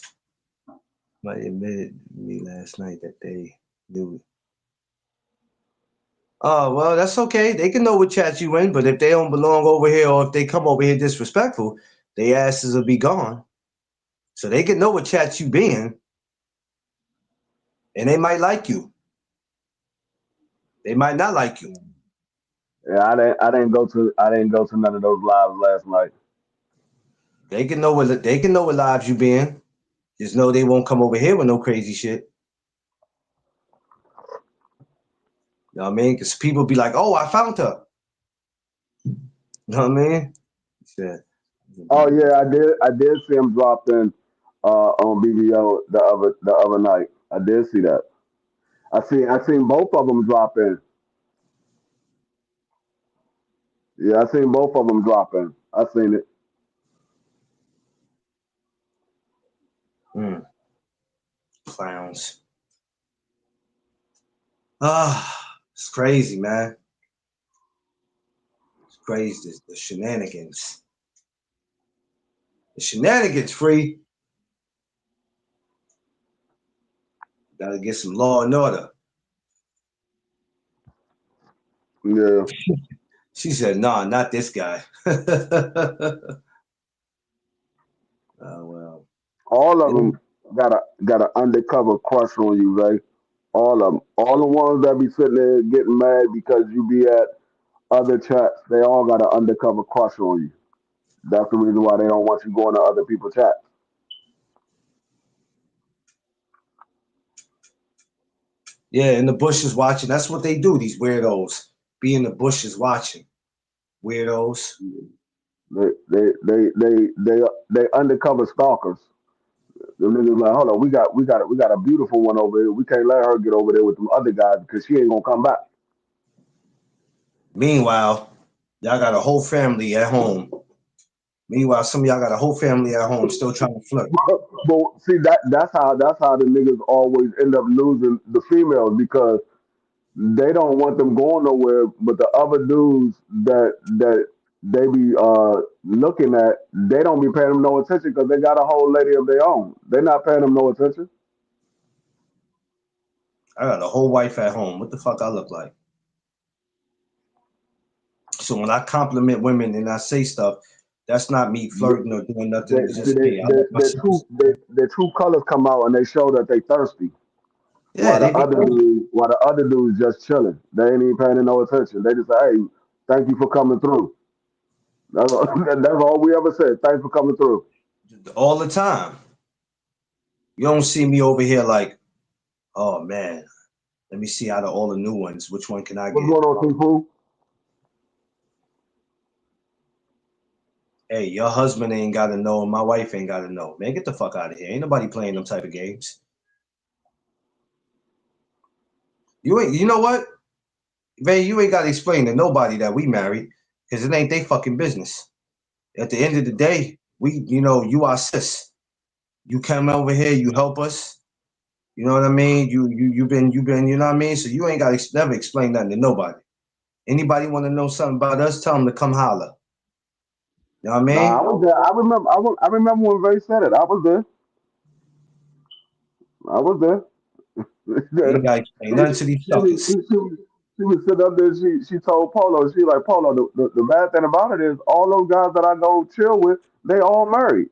"Somebody admitted to me last night that they knew." Oh well, that's okay. They can know what chat you in, but if they don't belong over here or if they come over here disrespectful, their asses will be gone. So they can know what chat you be in, and they might like you. They might not like you. Yeah, I didn't go to none of those lives last night. They can know what lives you be in. Just know they won't come over here with no crazy shit. You know what I mean? Because people be like, "Oh, I found her." You know what I mean? Yeah. Oh yeah, I did see him dropped in on BBO the other night. I did see that. I seen both of them drop in. Yeah, I seen both of them drop in. I seen it. Mm, clowns. Ah, it's crazy, man. It's crazy. The shenanigans. The shenanigans free. Gotta get some law and order. Yeah, She said, "Nah, not this guy." Oh well. all of Yeah. them got an undercover crush on you, right? All of them. All the ones that be sitting there getting mad because you be at other chats, they all got an undercover crush on you. That's the reason why they don't want you going to other people's chats. Yeah, in the bushes watching. That's what they do, these weirdos. Be in the bushes watching. Weirdos. They undercover stalkers. The niggas like, hold on, we got a beautiful one over here. We can't let her get over there with them other guys because she ain't gonna come back. Meanwhile, y'all got a whole family at home. Meanwhile, some of y'all got a whole family at home still trying to flirt. But see that's how the niggas always end up losing the females because they don't want them going nowhere. But the other dudes that they be looking at, they don't be paying them no attention because they got a whole lady of their own. They're not paying them no attention. I got a whole wife at home. What the fuck I look like? So when I compliment women and I say stuff, that's not me flirting or doing nothing. It's See, just, hey, I love my sisters. their true colors come out and they show that they thirsty. Yeah, they be thirsty. While the other dudes just chilling. They ain't even paying no attention. They just say, "Hey, thank you for coming through." That's all, that's all we ever said. Thanks for coming through. All the time. You don't see me over here like, oh man, let me see out of all the new ones, which one can I What's get? going on, Seafood? Hey, your husband ain't gotta know, my wife ain't gotta know. Man, get the fuck out of here. Ain't nobody playing them type of games. You know what? Man, you ain't gotta explain to nobody that we married, because it ain't they fucking business. At the end of the day, you our sis. You come over here, you help us. You know what I mean? You've been, you know what I mean? So you ain't gotta never explain nothing to nobody. Anybody want to know something about us, tell them to come holler. You know what I Nah, I mean? was there. I remember when Ray said it. I was there. I was there. You ain't gotta explain nothing to these suckers. She was sitting up there. She told Polo. She like Polo. The bad thing about it is all those guys that I go chill with, they all married.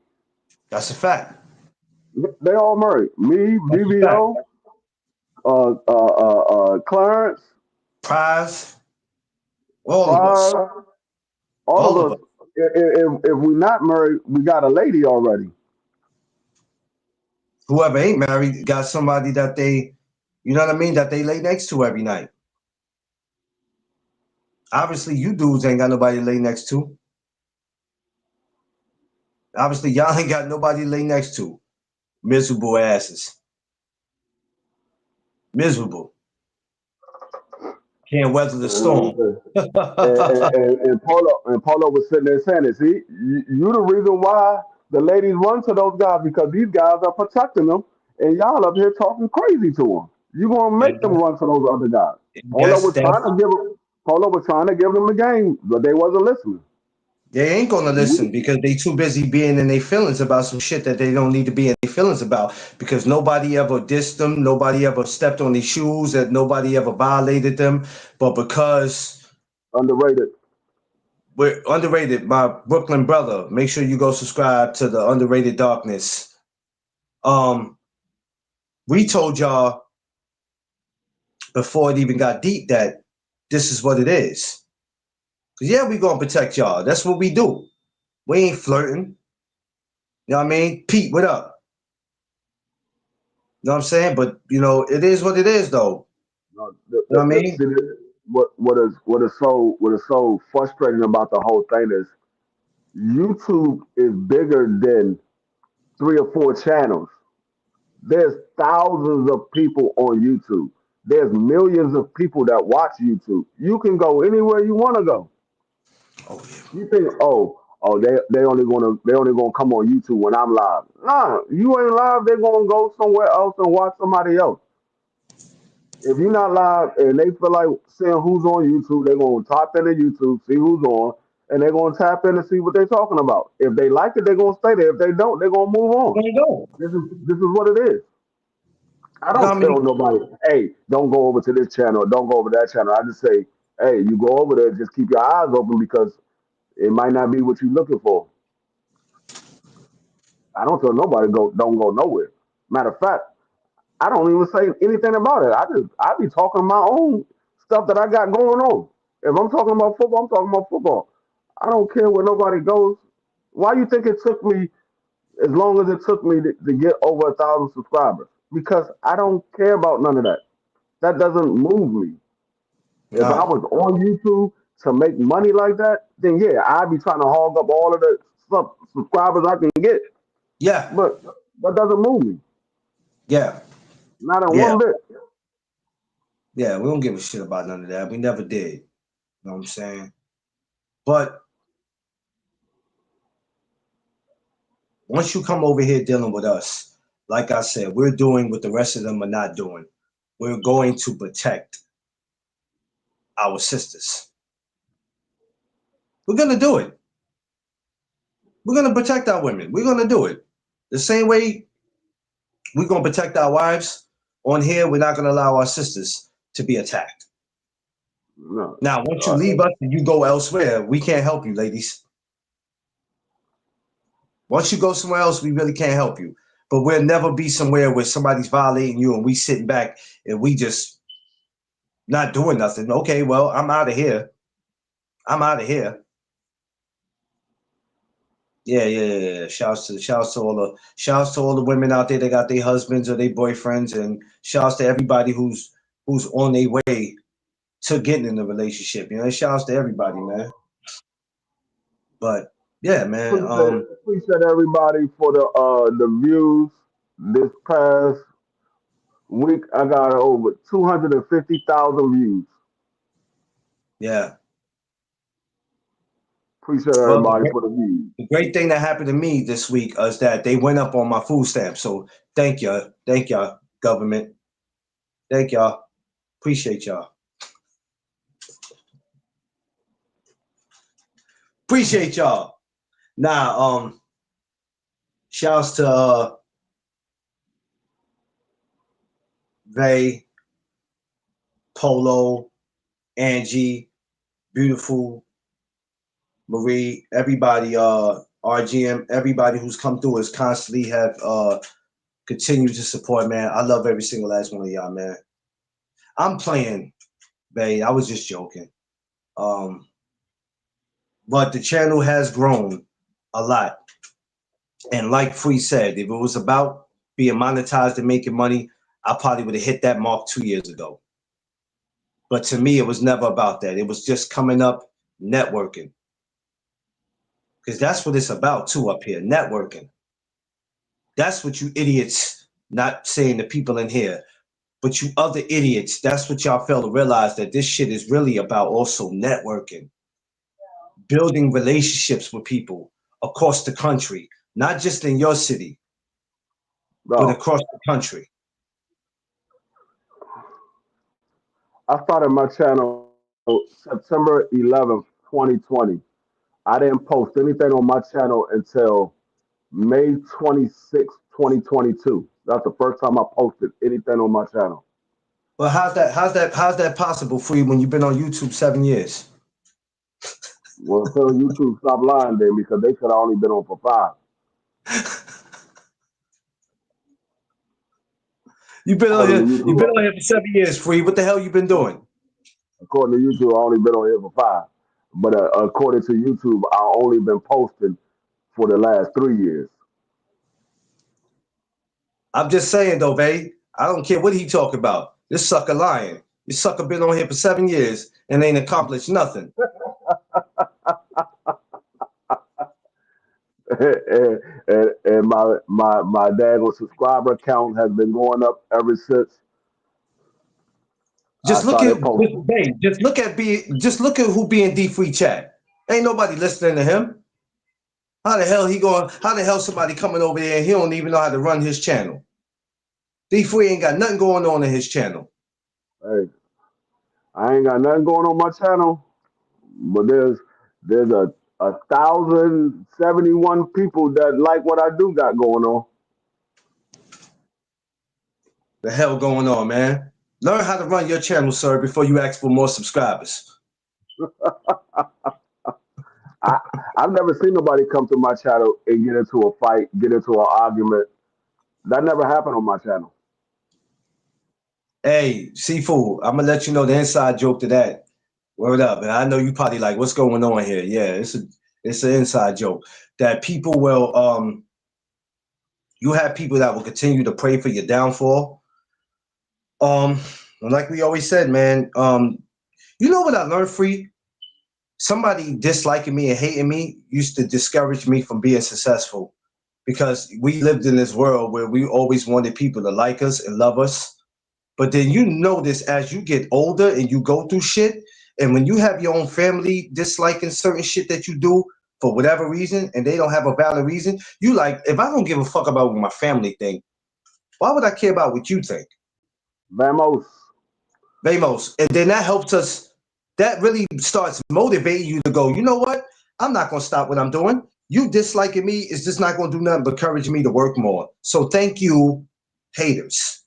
That's a fact. They all married. Me, That's a fact. BBO, Clarence, Prize, all of us. Five, all All of of us. us. If we not married, we got a lady already. Whoever ain't married got somebody that they, you know what I mean, that they lay next to every night. Obviously, you dudes ain't got nobody to lay next to. Obviously, y'all ain't got nobody to lay next to. Miserable asses. Miserable. Can't weather the storm. And Polo was sitting there saying it. See, you the reason why the ladies run to those guys because these guys are protecting them, and y'all up here talking crazy to them. You gonna make them And run to those other guys. Polo that's was trying that's to give them. Polo was trying to give them the game, but they wasn't listening. they ain't gonna listen We because they too busy being in their feelings about some shit that they don't need to be in their feelings about because nobody ever dissed them, nobody ever stepped on their shoes, that nobody ever violated them, but because underrated. we're underrated, my Brooklyn brother, make sure you go subscribe to the Underrated Darkness. Um, we told y'all before it even got deep that this is what it is. 'Cause yeah, we gonna protect y'all. That's what we do. We ain't flirting. You know what I mean? Pete, what up? You know what I'm saying? But you know, it is what it is though. No, You know what I mean? see, what is so frustrating about the whole thing is YouTube is bigger than 3 or 4 channels. There's thousands of people on YouTube. There's millions of people that watch YouTube. You can go anywhere you want to go. Oh yeah. You think, oh, they only gonna come on YouTube when I'm live. Nah, you ain't live. They're gonna go somewhere else and watch somebody else. If you're not live and they feel like seeing who's on YouTube, they're gonna tap into YouTube, see who's on, and they're gonna tap in and see what they're talking about. If they like it, they're gonna stay there. If they don't, they're gonna move on. There you go. This is what it is. I You know don't what I mean? tell nobody, hey, don't go over to this channel, don't go over that channel. I just say, hey, you go over there, just keep your eyes open because it might not be what you're looking for. I don't tell nobody don't go nowhere. Matter of fact, I don't even say anything about it. I be talking my own stuff that I got going on. If I'm talking about football, I'm talking about football. I don't care where nobody goes. Why you think it took me as long as it took me to get over 1,000 subscribers? Because I don't care about none of that. That doesn't move me. If I No. was on YouTube to make money like that, then yeah, I'd be trying to hog up all of the subscribers I can get. Yeah. But that doesn't move me. Yeah. Not in Yeah. one bit. Yeah. We don't give a shit about none of that. We never did. You know what I'm saying? But once you come over here dealing with us, like I said, we're doing what the rest of them are not doing. We're going to protect our sisters. We're gonna do it. We're gonna protect our women. We're gonna do it. The same way we're gonna protect our wives on here, we're not gonna allow our sisters to be attacked. No. Now, once you Uh, leave us and you go elsewhere, we can't help you, ladies. Once you go somewhere else, we really can't help you. But we'll never be somewhere where somebody's violating you and we sitting back and we just not doing nothing. Okay, well, I'm out of here. I'm out of here. Yeah, yeah, yeah, yeah. Shouts to all the women out there that got their husbands or their boyfriends, and shouts to everybody who's on their way to getting in a relationship. You know, shouts to everybody, man. But yeah, man. appreciate everybody for the views this past week. I got over 250,000 views. Yeah. Appreciate Well, everybody for the views. the great thing that happened to me this week is that they went up on my food stamp. So thank y'all, government. Thank y'all. Appreciate y'all. Appreciate y'all. Now, shouts to Vay, Polo, Angie, Beautiful, Marie, everybody, RGM, everybody who's come through us constantly have continued to support, man. I love every single last one of y'all, man. I'm playing, Vay. I was just joking. Um, but the channel has grown a lot. And like Free said, if it was about being monetized and making money, I probably would have hit that mark 2 years ago. But to me, it was never about that. It was just coming up, networking. because that's what it's about too up here, networking. That's what you idiots, not saying the people in here, but you other idiots, that's what y'all fail to realize, that this shit is really about also networking, building relationships with people across the country, not just in your city, but No, across the country. I started my channel September 11th, 2020. I didn't post anything on my channel until May 26th, 2022. That's the first time I posted anything on my channel. Well, how's that possible for you when you've been on YouTube 7 years? Well, tell YouTube stop lying then because they should have only been on for 5. According to You've been YouTube, on here for 7 years, free. What the hell you been doing? according to YouTube, I only been on here for 5. But according to YouTube, I only been posting for the last 3 years. I'm just saying though, babe. I don't care what he talking about. This sucker lying. This sucker been on here for 7 years and ain't accomplished nothing. And my daggone subscriber count has been going up ever since I Just look at started posting. babe. Just look at who being D free chat. Ain't nobody listening to him. How the hell he going? How the hell somebody coming over there and he don't even know how to run his channel? D free ain't got nothing going on in his channel. Hey, I ain't got nothing going on my channel, but there's a 1,071 people that like what I do got going on. The hell going on, man? Learn how to run your channel, sir, before you ask for more subscribers. I I've never seen nobody come to my channel and get into a fight, get into an argument. That never happened on my channel. Hey, Seafood, I'm gonna let you know the inside joke to that. Word up, and I know you probably like, what's going on here? Yeah, it's an inside joke that people will you have people that will continue to pray for your downfall. Um, and like we always said, man, you know what I learned, free? Somebody disliking me and hating me used to discourage me from being successful because we lived in this world where we always wanted people to like us and love us. But then you notice as you get older and you go through shit, and when you have your own family disliking certain shit that you do for whatever reason, and they don't have a valid reason, you like, if I don't give a fuck about what my family think, why would I care about what you think? Vamos. Vamos. And then that helps us, that really starts motivating you to go, you know what? I'm not gonna stop what I'm doing. You disliking me is just not gonna do nothing but encourage me to work more. So thank you, haters.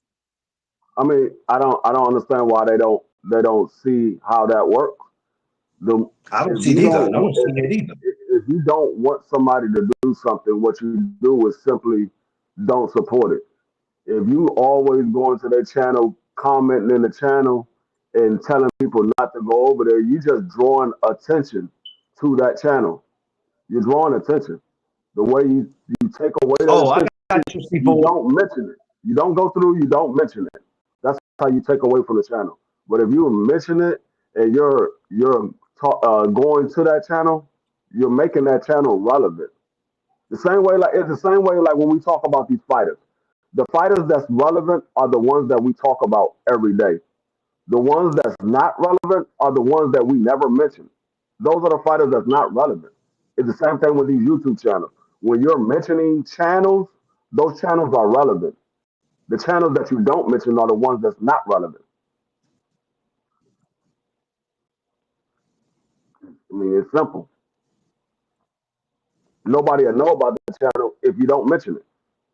I mean, I don't understand why they don't see how that works. The I don't if see it you either. I don't don't see it either. if you don't want somebody to do something, what you do is simply don't support it. If you always going to their channel, commenting in the channel, and telling people not to go over there, you just drawing attention to that channel. You're drawing attention. The way you take away that Oh, I attention, got you, you people. don't mention it. You don't go through. You don't mention it. That's how you take away from the channel. But if you mention it and you're going to that channel, you're making that channel relevant. The same way, like it's the same way, like when we talk about these fighters. The fighters that's relevant are the ones that we talk about every day. The ones that's not relevant are the ones that we never mention. Those are the fighters that's not relevant. It's the same thing with these YouTube channels. When you're mentioning channels, those channels are relevant. The channels that you don't mention are the ones that's not relevant. I mean, it's simple. Nobody will know about the channel if you don't mention it,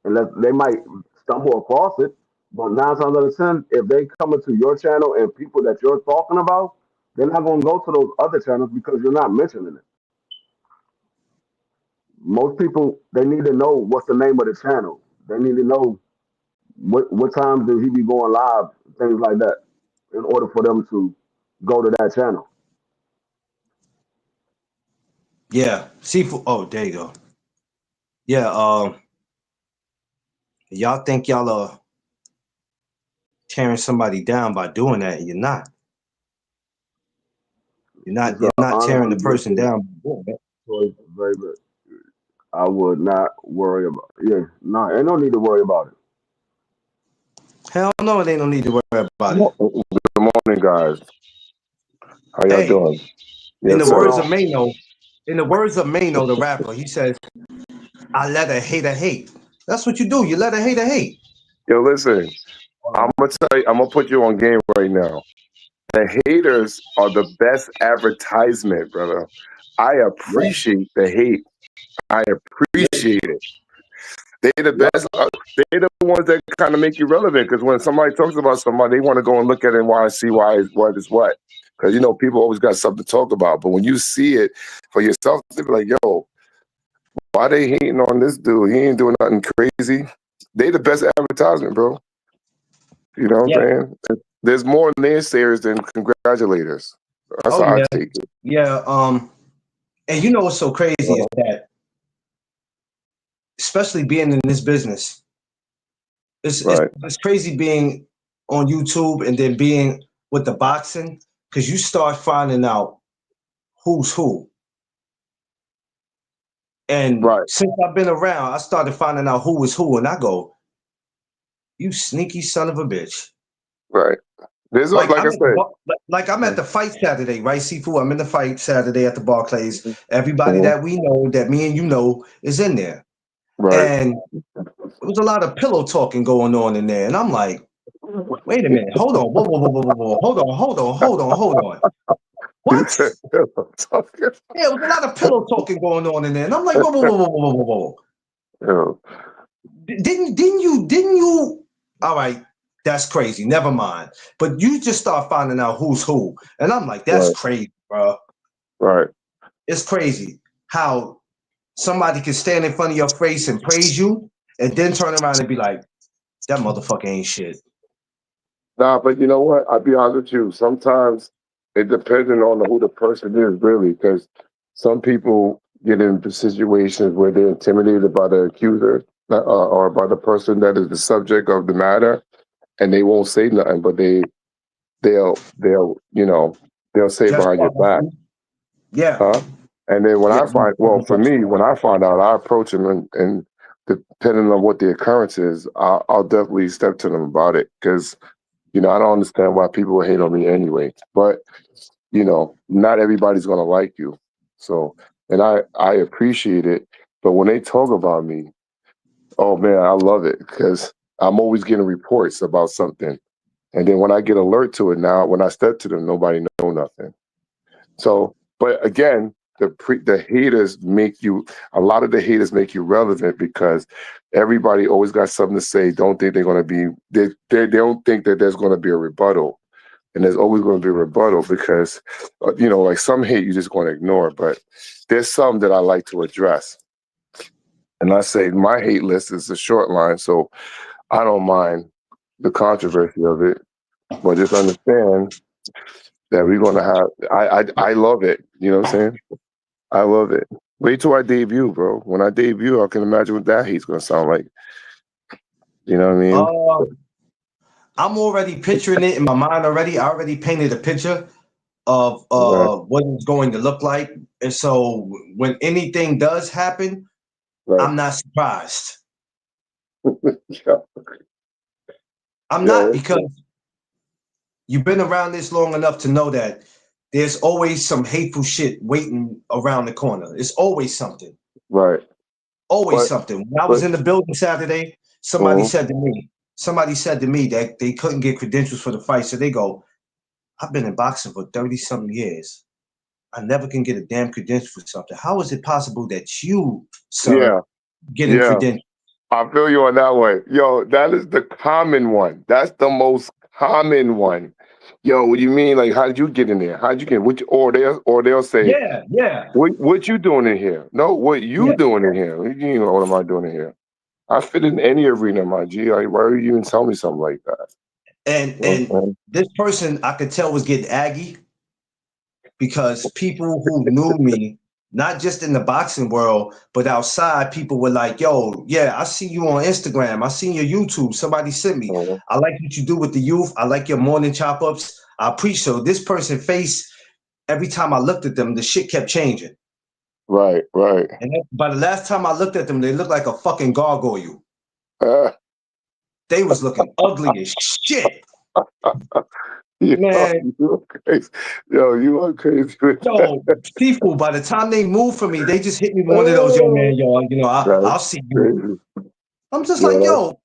unless they might stumble across it. But 9 times out of 10, if they come into your channel and people that you're talking about, they're not going to go to those other channels because you're not mentioning it. Most people they need to know what's the name of the channel. They need to know what times do he be going live, things like that, in order for them to go to that channel. Yeah, seafood. Oh, there you go. Yeah, y'all think y'all are tearing somebody down by doing that, and you're not. You're not. It's You're an not honor tearing to the get person this down by doing that. choice, baby. I would not worry about. Yeah, no, ain't no need to worry about it. Hell no, they don't need to worry about it. Good morning, guys. How y'all Hey, doing? in Yes, the What's going sir. words on? of Mano, in the words of Mano, the rapper, he says, "I let a hater hate." That's what you do. You let a hater hate. Yo, listen. I'm gonna tell you. I'm gonna put you on game right now. The haters are the best advertisement, brother. I Yeah, appreciate the hate. I yeah, appreciate it. They're the yeah. best. They're the ones that kind of make you relevant. Because when somebody talks about somebody, they want to go and look at it and want to see why what is what. Because people always got something to talk about. But when you see it for yourself, they be like, "Yo, why they hating on this dude? He ain't doing nothing crazy." They the best advertisement, bro. You know what Yeah. I'm saying? There's more naysayers than congratulators. That's Oh how I yeah. take it. Yeah. And you know what's so crazy is that, especially being in this business, it's it's, Right, it's crazy being on YouTube and then being with the boxing because you start finding out who's who. And right, since I've been around, I started finding out who is who, and I go, "You sneaky son of a bitch!" right. There's Like like I'm I at the said. like I'm at the fight Saturday, right, Sifu? I'm in the fight Saturday at the Barclays. Mhm, Everybody mhm. that we know, that me and you know, is in there, Right. and there was a lot of pillow talking going on in there, and I'm like, "Wait a minute, hold on, whoa, whoa, whoa, whoa, whoa, whoa, hold on, hold on, hold on, hold on, You what?" said, Yeah, there was a lot of pillow talking going on in there, and I'm like, "Whoa, whoa, whoa, whoa, whoa, whoa, whoa, Yo, didn't you?" All right, that's crazy. Never mind. But you just start finding out who's who, and I'm like, "That's right, crazy, bro. right. It's crazy how somebody can stand in front of your face and praise you, and then turn around and be like, that motherfucker ain't shit." Nah, but you know what? I'll be honest with you. Sometimes it depends on who the person is, really, because some people get into situations where they're intimidated by the accuser or by the person that is the subject of the matter, and they won't say nothing, but they'll say it Just behind your back, yeah, huh? And then yeah. for me, when I find out, I approach them and depending on what the occurrence is, I'll definitely step to them about it because I don't understand why people would hate on me anyway. But not everybody's gonna like you. So, and I appreciate it. But when they talk about me, oh man, I love it because I'm always getting reports about something. And then when I get alert to it now, when I step to them, nobody know nothing. So, but again, the haters make you. A lot of the haters make you relevant because everybody always got something to say. Don't think they're going to be. They don't think that there's going to be a rebuttal, and there's always going to be a rebuttal because like some hate you just going to ignore, but there's some that I like to address. And I say my hate list is a short line, so I don't mind the controversy of it, but just understand that we're gonna have. I love it. You know what I'm saying? I love it. Wait till I debut, bro. When I debut, I can imagine what that heat's gonna sound like. You know what I mean? Uh, I'm already picturing it in my mind already. I already painted a picture of Right, what it's going to look like. And so when anything does happen, right. I'm not surprised. Yo, I'm not, yo, because you've been around this long enough to know that there's always some hateful shit waiting around the corner. It's always something. right. Always But something. When I was but in the building Saturday, mhm. somebody said to me that they couldn't get credentials for the fight. So they go, "I've been in boxing for 30 something years. I never can get a damn credential for something. How is it possible that you, sir, Yeah, getting yeah. credentials?" I feel you on that one. Yo, that is the common one. That's the most common one. Yo, what do you mean? Like, how did you get in there? How did you get? Which or they'll say, Yeah, yeah, what you doing in here? No, what you yeah. doing in here? You know, what am I doing in here? I fit in any arena, my G. Like, why would you even tell me something like that? And You know what I'm and saying? this person I could tell was getting aggy because people who knew me, not just in the boxing world, but outside, people were like, "Yo, yeah, I see you on Instagram. I seen your YouTube. Somebody sent me. Mhm. I like what you do with the youth. I like your morning chop ups. I appreciate." So this person face, every time I looked at them, the shit kept changing. Right. And by the last time I looked at them, they looked like a fucking gargoyle. Uh, They was looking ugly as shit. yo, Man, you are crazy. Yo, you are crazy with that. yo, people, by the time they moved for me, they just hit me with one of those, yo, man, yo, That's I'll see you. crazy. I'm just like, Yo, yo.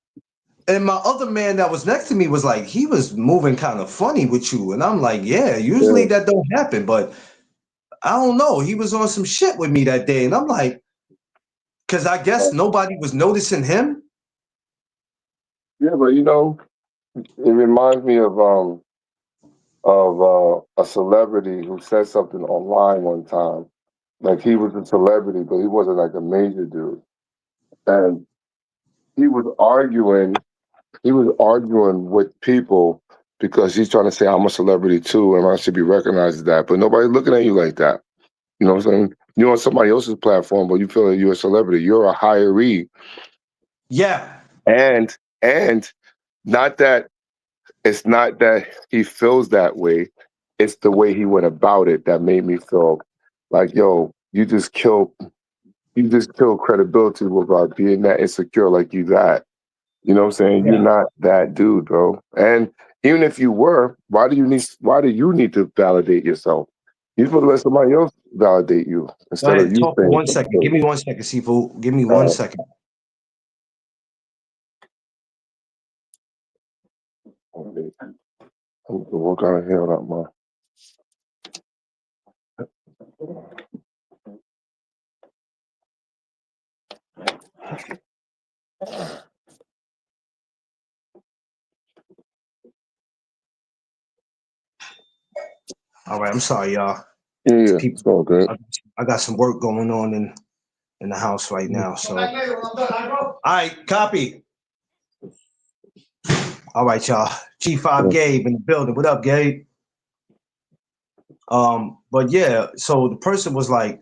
And my other man that was next to me was like, he was moving kind of funny with you. And I'm like, yeah, usually yeah. that don't happen. But I don't know. He was on some shit with me that day. And I'm like, because I guess nobody was noticing him. Yeah, but it reminds me of a celebrity who said something online one time. Like he was a celebrity, but he wasn't like a major dude. And he was arguing with people because he's trying to say I'm a celebrity too and I should be recognized as that. But nobody's looking at you like that. You know what I'm saying? You're on somebody else's platform, but you feel like you're a celebrity. You're a hiree. Yeah. And not that it's not that he feels that way. It's the way he went about it that made me feel like, yo, you just killed credibility without being that insecure like you that. You know what I'm saying? You're Yeah. not that dude, bro. And even if you were, why do you need to validate yourself? You're supposed to let somebody else validate you Go instead of ahead. you Talk for saying 1 second. Give something. me 1 second, Sifu. Give me Uh, 1 second. what kind of hell that man? All right. I'm sorry, y'all. Yeah, People, it's all good. I got some work going on in the house right now. So, all right. Copy. All right, y'all. G5 Gabe in the building. What up, Gabe? But yeah, so the person was like,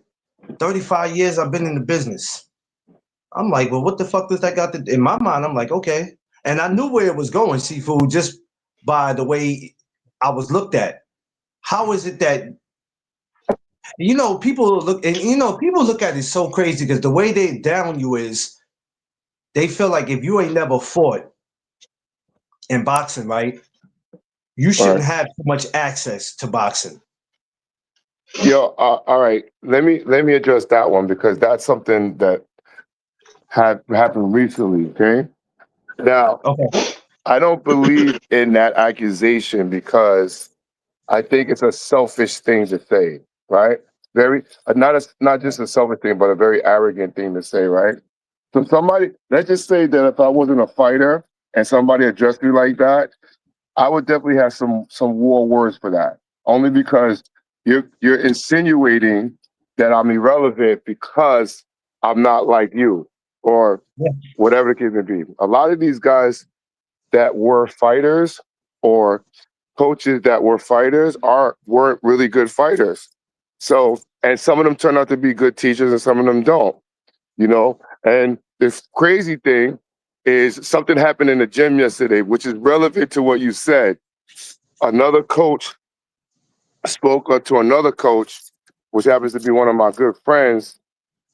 35 years I've been in the business. I'm like, well, what the fuck does that got to in my mind? I'm like, okay. And I knew where it was going, Seafood, just by the way I was looked at. How is it that people look and people look at it so crazy because the way they down you is they feel like if you ain't never fought in boxing, right? You All right. shouldn't have too much access to boxing. Yo, all right. Let me address that one because that's something that had happened recently. Okay. Now, Okay. I don't believe in that accusation because I think it's a selfish thing to say, right? Very not just a selfish thing, but a very arrogant thing to say, right? So let's just say that if I wasn't a fighter and somebody addressed me like that, I would definitely have some war words for that. Only because you're insinuating that I'm irrelevant because I'm not like you or Yeah. whatever the case may be. A lot of these guys that were fighters or coaches that were fighters weren't really good fighters. So, and some of them turn out to be good teachers and some of them don't, you know? And this crazy thing is something happened in the gym yesterday, which is relevant to what you said. Another coach spoke to another coach, which happens to be one of my good friends,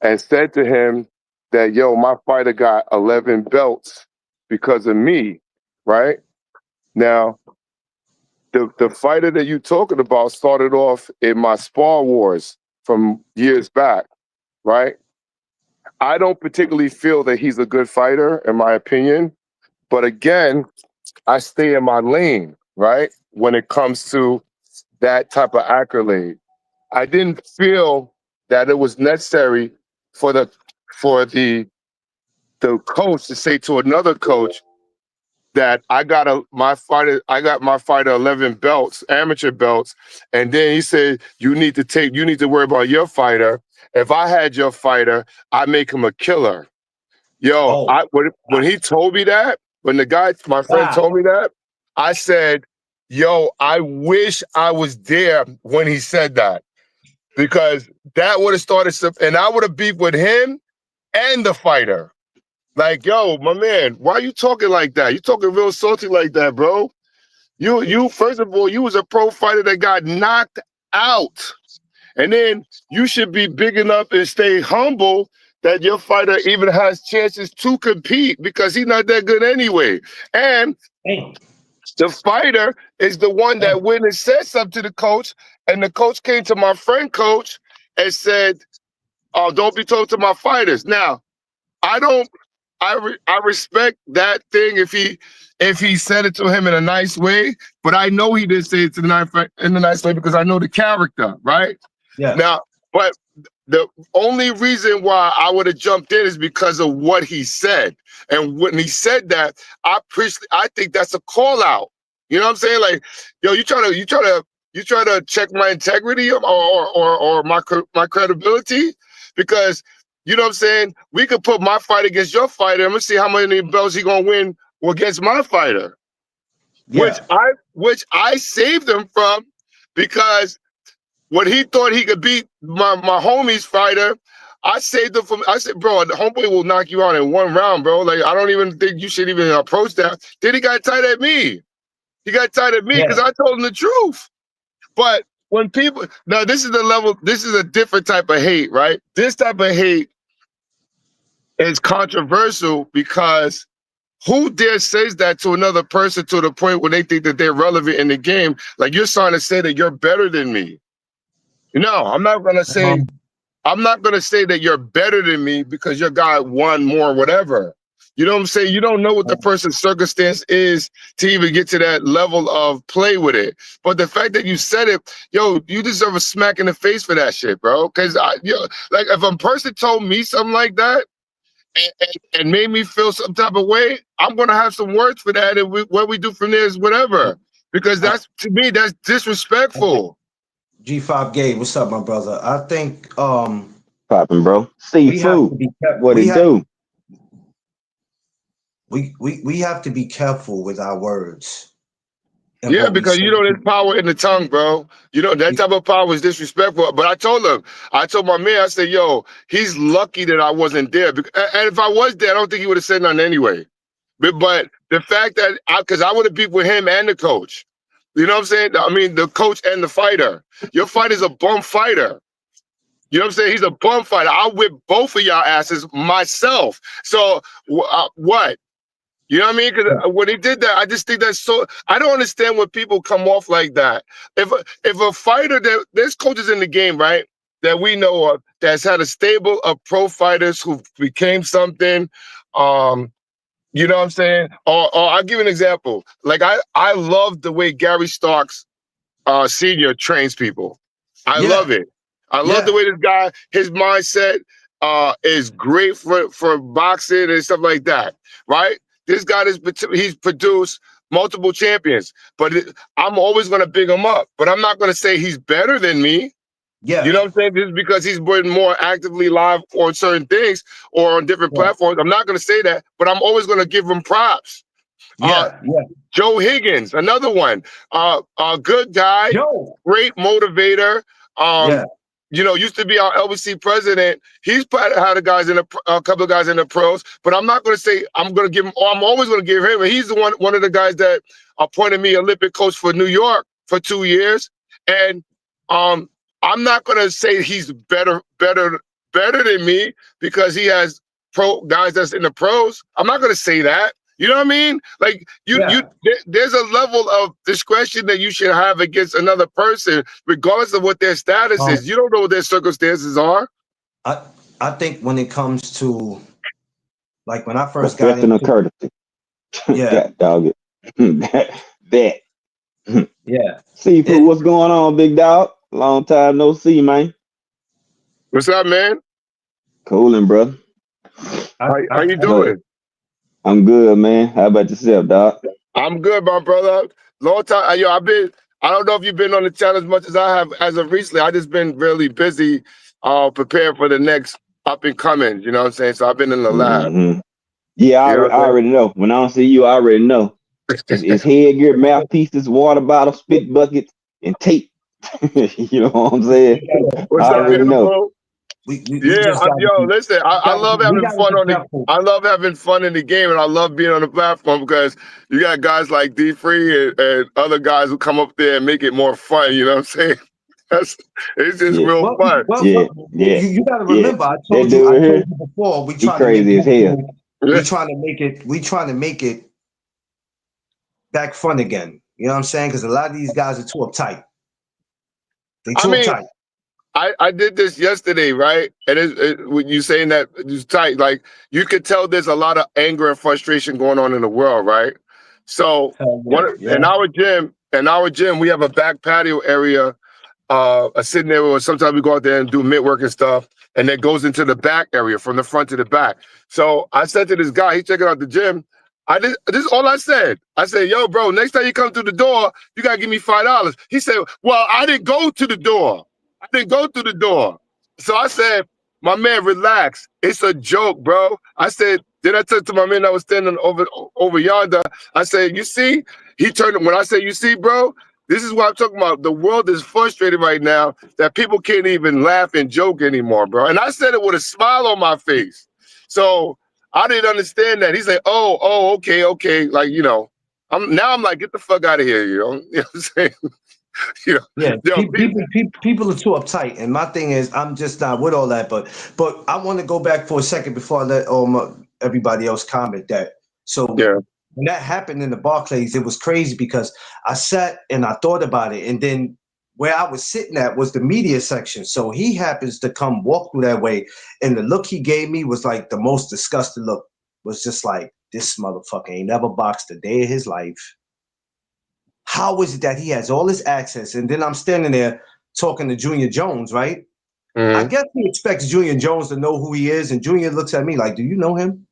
and said to him that, yo, my fighter got 11 belts because of me, right? Now, the fighter that you're talking about started off in my spar wars from years back, right? I don't particularly feel that he's a good fighter, in my opinion. But again, I stay in my lane, right? When it comes to that type of accolade. I didn't feel that it was necessary for the coach to say to another coach that I got my fighter 11 belts, amateur belts, and then he said you need to worry about your fighter. If I had your fighter, I make him a killer. Yo, Oh, when he told me that, when my friend wow. told me that, I said, yo, I wish I was there when he said that. Because that would have started some, and I would have beefed with him and the fighter. Like, yo, my man, why you talking like that? You talking real salty like that, bro. You first of all, you was a pro fighter that got knocked out. And then you should be big enough and stay humble that your fighter even has chances to compete because he's not that good anyway. And Damn. the fighter is the one that went and said something to the coach, and the coach came to my friend coach and said, "Oh, don't be told to my fighters." Now, I respect that thing if he said it to him in a nice way, but I know he didn't say it in a nice way because I know the character, right? Yeah. Now, but the only reason why I would have jumped in is because of what he said. And when he said that, I think that's a call out. You know what I'm saying? Like, yo, you try to check my integrity or my credibility, because you know what I'm saying? We could put my fight against your fighter. I'm gonna see how many belts he gonna win against my fighter. Yeah. Which I saved him from, because when he thought he could beat my homie's fighter, I saved him from. I said, bro, the homeboy will knock you out in one round, bro. Like, I don't even think you should even approach that. Then he got tight at me. He got tight at me because I told him the truth. But when people, now this is a different type of hate, right? This type of hate is controversial because who dare says that to another person to the point where they think that they're relevant in the game? Like, you're trying to say that you're better than me. No, I'm not gonna say that you're better than me because your guy won more, whatever. You know what I'm saying? You don't know what the person's circumstance is to even get to that level of play with it. But the fact that you said it, yo, you deserve a smack in the face for that shit, bro. Because like, if a person told me something like that and made me feel some type of way, I'm gonna have some words for that, and what we do from there is whatever. Because that's, to me, that's disrespectful. G5 Gay, what's up, my brother? I think Popping, bro. Seafood. What it do? We have to be careful with our words. Yeah, because you know there's power in the tongue, bro. You know that type of power is disrespectful. But I told my man, I said, yo, he's lucky that I wasn't there. And if I was there, I don't think he would have said nothing anyway. But the fact that because I would have beat with him and the coach. You know what I'm saying? I mean, the coach and the fighter. Your fighter's a bum fighter. You know what I'm saying? He's a bum fighter. I'll whip both of y'all asses myself. So what? You know what I mean? Because when he did that, I just think that's so. I don't understand when people come off like that. If a fighter, there's coaches in the game, right, that we know of that's had a stable of pro fighters who became something. You know what I'm saying? Or I'll give you an example. Like I love the way Gary Starks Senior trains people. I love it. I love the way this guy, his mindset is great for boxing and stuff like that, right? This guy he's produced multiple champions, but I'm always going to big him up. But I'm not going to say he's better than me. Yeah. You know what I'm saying? Just because he's been more actively live on certain things or on different platforms. I'm not going to say that, but I'm always going to give him props. Joe Higgins, another one. A good guy, great motivator. You know, used to be our LBC president. He's had a couple of guys in the pros, but I'm not going to say I'm going to give him. I'm always going to give him. And he's the one of the guys that appointed me Olympic coach for New York for 2 years. And I'm not going to say he's better than me because he has pro guys that's in the pros. I'm not going to say that. You know what I mean? Like there's a level of discretion that you should have against another person, regardless of what their status is. You don't know what their circumstances are. I think when it comes to, like, when I first got into courtesy. Yeah. Dog it. Bet. Yeah. Seafood, what's going on, big dog? Long time no see, man. What's up, man? Coolin', brother. How you doing? I'm good, man. How about yourself, dog? I'm good, my brother. Long time. I don't know if you've been on the channel as much as I have as of recently. I just been really busy preparing for the next up and coming. You know what I'm saying? So I've been in the lab. Yeah, I already know. When I don't see you, I already know. It's headgear, mouthpieces, water bottles, spit buckets, and tape. You know what I'm saying? What's I up, already know. Listen, I love having fun I love having fun in the game, and I love being on the platform because you got guys like D Free and other guys who come up there and make it more fun. You know what I'm saying? It's just Yeah. real fun. Yeah, yeah, you got to yeah. remember. I That told dude here, you before. We he trying to make crazy as hell. people. We trying to make it. We trying to make it back fun again. You know what I'm saying? Because a lot of these guys are too uptight. They I too mean, uptight. I did this yesterday, right? And when you saying that it's tight, like you could tell there's a lot of anger and frustration going on in the world, right? So Yeah. in our gym, we have a back patio area, a sitting area where sometimes we go out there and do mid work and stuff, and it goes into the back area from the front to the back. So I said to this guy, he's checking out the gym. This is all I said. I said, yo, bro, next time you come through the door, you gotta give me $5. He said, well, I didn't go to the door. I didn't go through the door. So I said, my man, relax. It's a joke, bro. I said, then I took to my man that was standing over yonder. I said, you see? He turned, when I said, you see, bro, this is what I'm talking about. The world is frustrated right now that people can't even laugh and joke anymore, bro. And I said it with a smile on my face. So I didn't understand that. He's like, oh, okay. Like, you know, I'm like, get the fuck out of here, you know? You know what I'm saying? You know, Yeah, yo, people are too uptight, and my thing is, I'm just not with all that. But I want to go back for a second before I let everybody else comment that. So yeah. when that happened in the Barclays, it was crazy because I sat and I thought about it, and then where I was sitting at was the media section. So he happens to come walk through that way, and the look he gave me was like the most disgusted look. Was just like, this motherfucker ain't never boxed a day of his life. How is it that he has all this access? And then I'm standing there talking to Junior Jones, right? Mm-hmm. I guess he expects Junior Jones to know who he is. And Junior looks at me like, do you know him?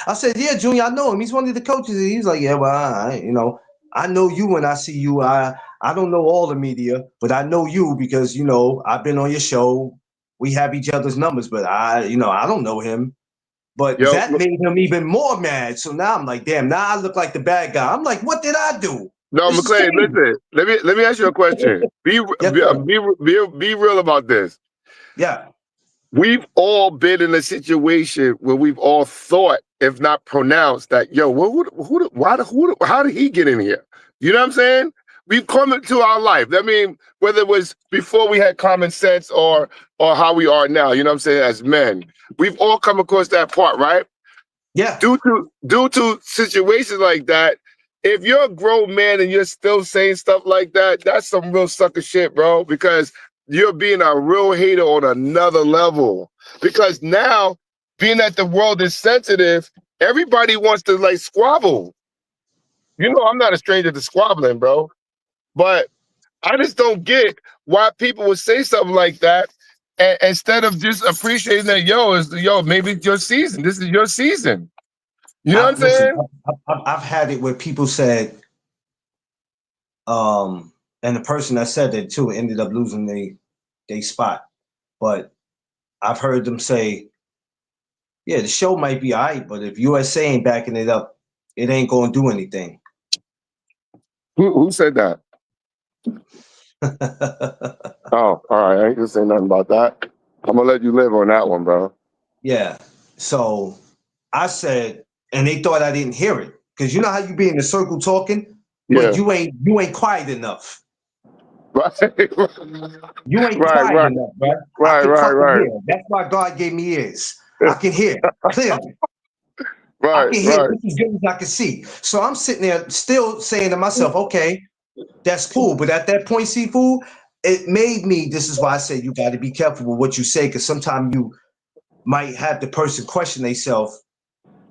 I said, yeah, Junior, I know him. He's one of the coaches. And he's like, yeah, well, I know you when I see you. I don't know all the media, but I know you because, I've been on your show. We have each other's numbers, but I don't know him. But that made him even more mad. So now I'm like, damn, now I look like the bad guy. I'm like, what did I do? No, McClain, listen. Let me ask you a question. Be real about this. Yeah. We've all been in a situation where we've all thought, if not pronounced, that how did he get in here? You know what I'm saying? We've come into our life. I mean, whether it was before we had common sense or how we are now, you know what I'm saying, as men. We've all come across that part, right? Yeah. Due to situations like that, if you're a grown man and you're still saying stuff like that, that's some real sucker shit, bro, because you're being a real hater on another level. Because now, being that the world is sensitive, everybody wants to like squabble. You know, I'm not a stranger to squabbling, bro. But I just don't get why people would say something like that instead of just appreciating that, maybe it's your season. This is your season. You know what I'm saying? I've had it where people said, and the person that said that too ended up losing they spot. But I've heard them say, yeah, the show might be all right, but if USA ain't backing it up, it ain't going to do anything. Who said that? Oh, all right. I ain't gonna say nothing about that. I'm gonna let you live on that one, bro. Yeah. So I said, and they thought I didn't hear it. Because you know how you be in the circle talking, but you ain't quiet enough. Right. You ain't quiet enough, right? I can fucking hear. That's why God gave me ears. I can hear clearly. I can hear just as good as I can see. So I'm sitting there still saying to myself, okay, that's cool. But at that point, Seafood, it made me, this is why I say you got to be careful with what you say, because sometimes you might have the person question themselves,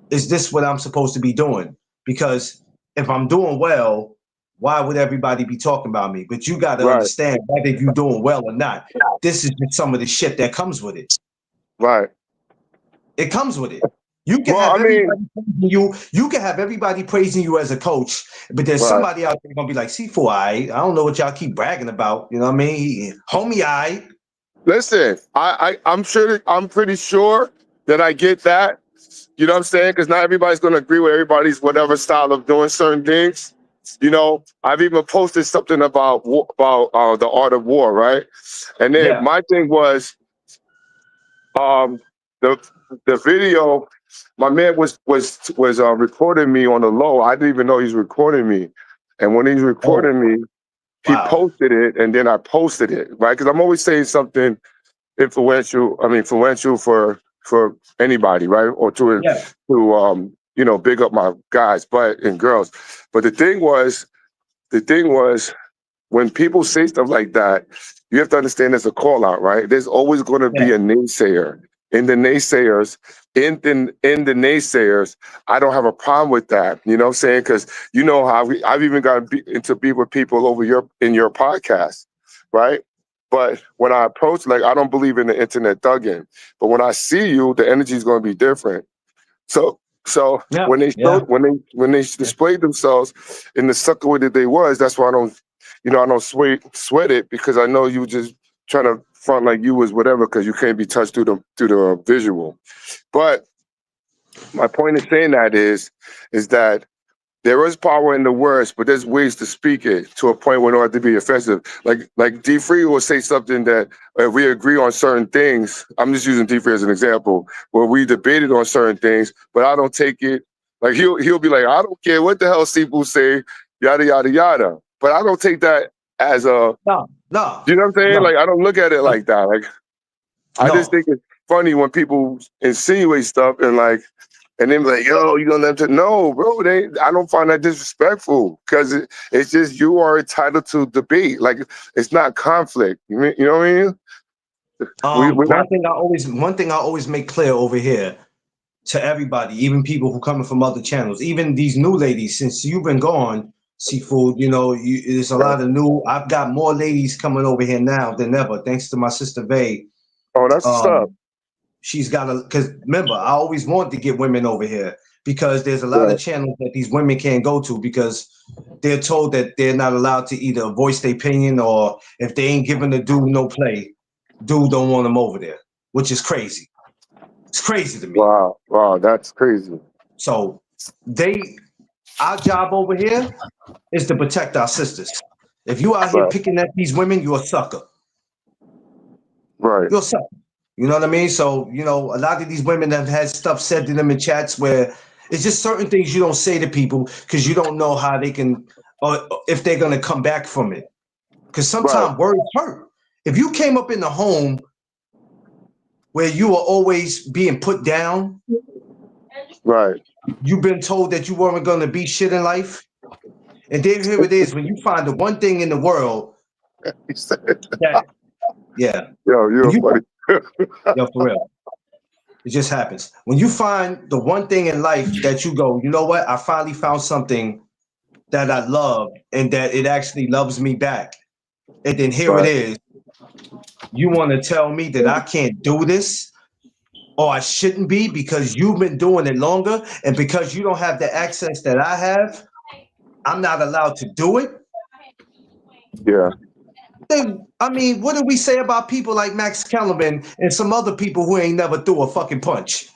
is this what I'm supposed to be doing? Because if I'm doing well, why would everybody be talking about me? But you got to understand whether you're doing well or not. This is just some of the shit that comes with it. Right. It comes with it. You can have everybody praising you. You can have everybody praising you as a coach, but there's somebody out there gonna be like, C4, I don't know what y'all keep bragging about. You know what I mean? Homie, Listen, I'm sure, I'm pretty sure that I get that. You know what I'm saying? Because not everybody's gonna agree with everybody's whatever style of doing certain things. You know, I've even posted something about the art of war, right? And then my thing was, the video. My man was recording me on the low. I didn't even know he's recording me, and when he's recording me, he Wow. posted it, and then I posted it, right? Because I'm always saying something influential for anybody, right? Or to Yeah. big up my guys, and girls. But the thing was, when people say stuff like that, you have to understand there's a call out, right? There's always going to be Yeah. a naysayer. In the naysayers, I don't have a problem with that. You know what I'm saying? Because you know how I've even got into beef with people in your podcast, right? But when I approach, like, I don't believe in the internet thugging. But when I see you, the energy is going to be different. So Yeah. when they Yeah. showed, when they displayed themselves in the sucker way that they was, that's why I don't sweat it, because I know you just trying to front like you was whatever, because you can't be touched through the visual. But my point in saying that is that there is power in the words, but there's ways to speak it to a point where it don't have to be offensive. Like D-Free will say something that if we agree on certain things, I'm just using D-Free as an example, where we debated on certain things, but I don't take it, like he'll be like, I don't care what the hell people say, yada, yada, yada. But I don't take that as a, No. you know what I'm saying? No. Like, I don't look at it like that. Like, I just think it's funny when people insinuate stuff and then be like, yo, you gonna let them no, bro, I don't find that disrespectful, because it's just, you are entitled to debate. Like, it's not conflict. You know what I mean? One thing I always make clear over here to everybody, even people who coming from other channels, even these new ladies, since you've been gone, Seafood, there's a lot of new. I've got more ladies coming over here now than ever, thanks to my sister Vay. Oh, that's what's up. She's got because remember, I always wanted to get women over here, because there's a lot of channels that these women can't go to because they're told that they're not allowed to either voice their opinion, or if they ain't giving the dude no play, dude don't want them over there, which is crazy. It's crazy to me. Wow, that's crazy. So our job over here is to protect our sisters. If you out here picking at these women, you're a sucker. Right. You're a sucker. You know what I mean? So, a lot of these women have had stuff said to them in chats where it's just certain things you don't say to people because you don't know how they can, or if they're going to come back from it. Because sometimes words hurt. If you came up in the home where you were always being put down, right? You've been told that you weren't going to be shit in life. And then here it is, when you find the one thing in the world that, yeah. Yo, you're funny. Yo, for real. It just happens. When you find the one thing in life that you go, you know what? I finally found something that I love and that it actually loves me back. And then here it is. You want to tell me that I can't do this or I shouldn't be because you've been doing it longer, and because you don't have the access that I have, I'm not allowed to do it? Yeah. Then, I mean, what do we say about people like Max Kellerman and some other people who ain't never threw a fucking punch?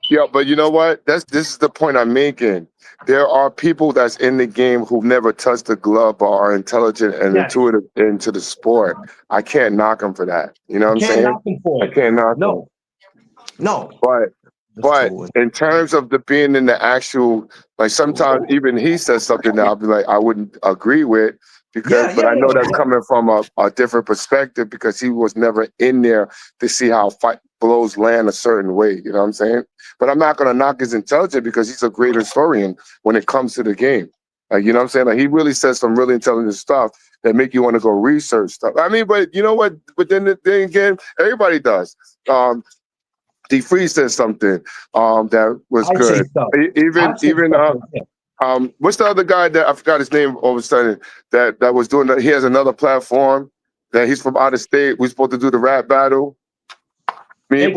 Yeah, but you know what? This is the point I'm making. There are people that's in the game who've never touched a glove but are intelligent and intuitive into the sport. I can't knock them for that. You know what I'm saying? Knock them for it. I can't knock them. No. But in terms of the being in the actual, like, sometimes even he says something that I'll be like, I wouldn't agree with, because I know that's coming from a different perspective, because he was never in there to see how blows land a certain way. You know what I'm saying? But I'm not going to knock his intelligence, because he's a great historian when it comes to the game. Like, you know what I'm saying? Like, he really says some really intelligent stuff that make you want to go research stuff. I mean, but you know what? But then again, everybody does. D-Free said something that was good. What's the other guy that I forgot his name all of a sudden that was doing that? He has another platform that he's from out of state. We're supposed to do the rap battle. AK.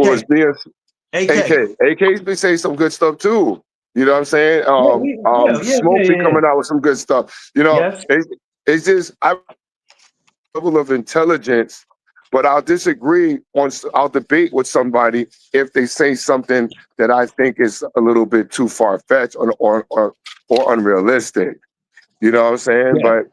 AK's been saying some good stuff too. You know what I'm saying? Smoke be coming out with some good stuff. You know, it's just level of intelligence. But I'll disagree I'll debate with somebody if they say something that I think is a little bit too far-fetched or unrealistic. You know what I'm saying? Yeah. But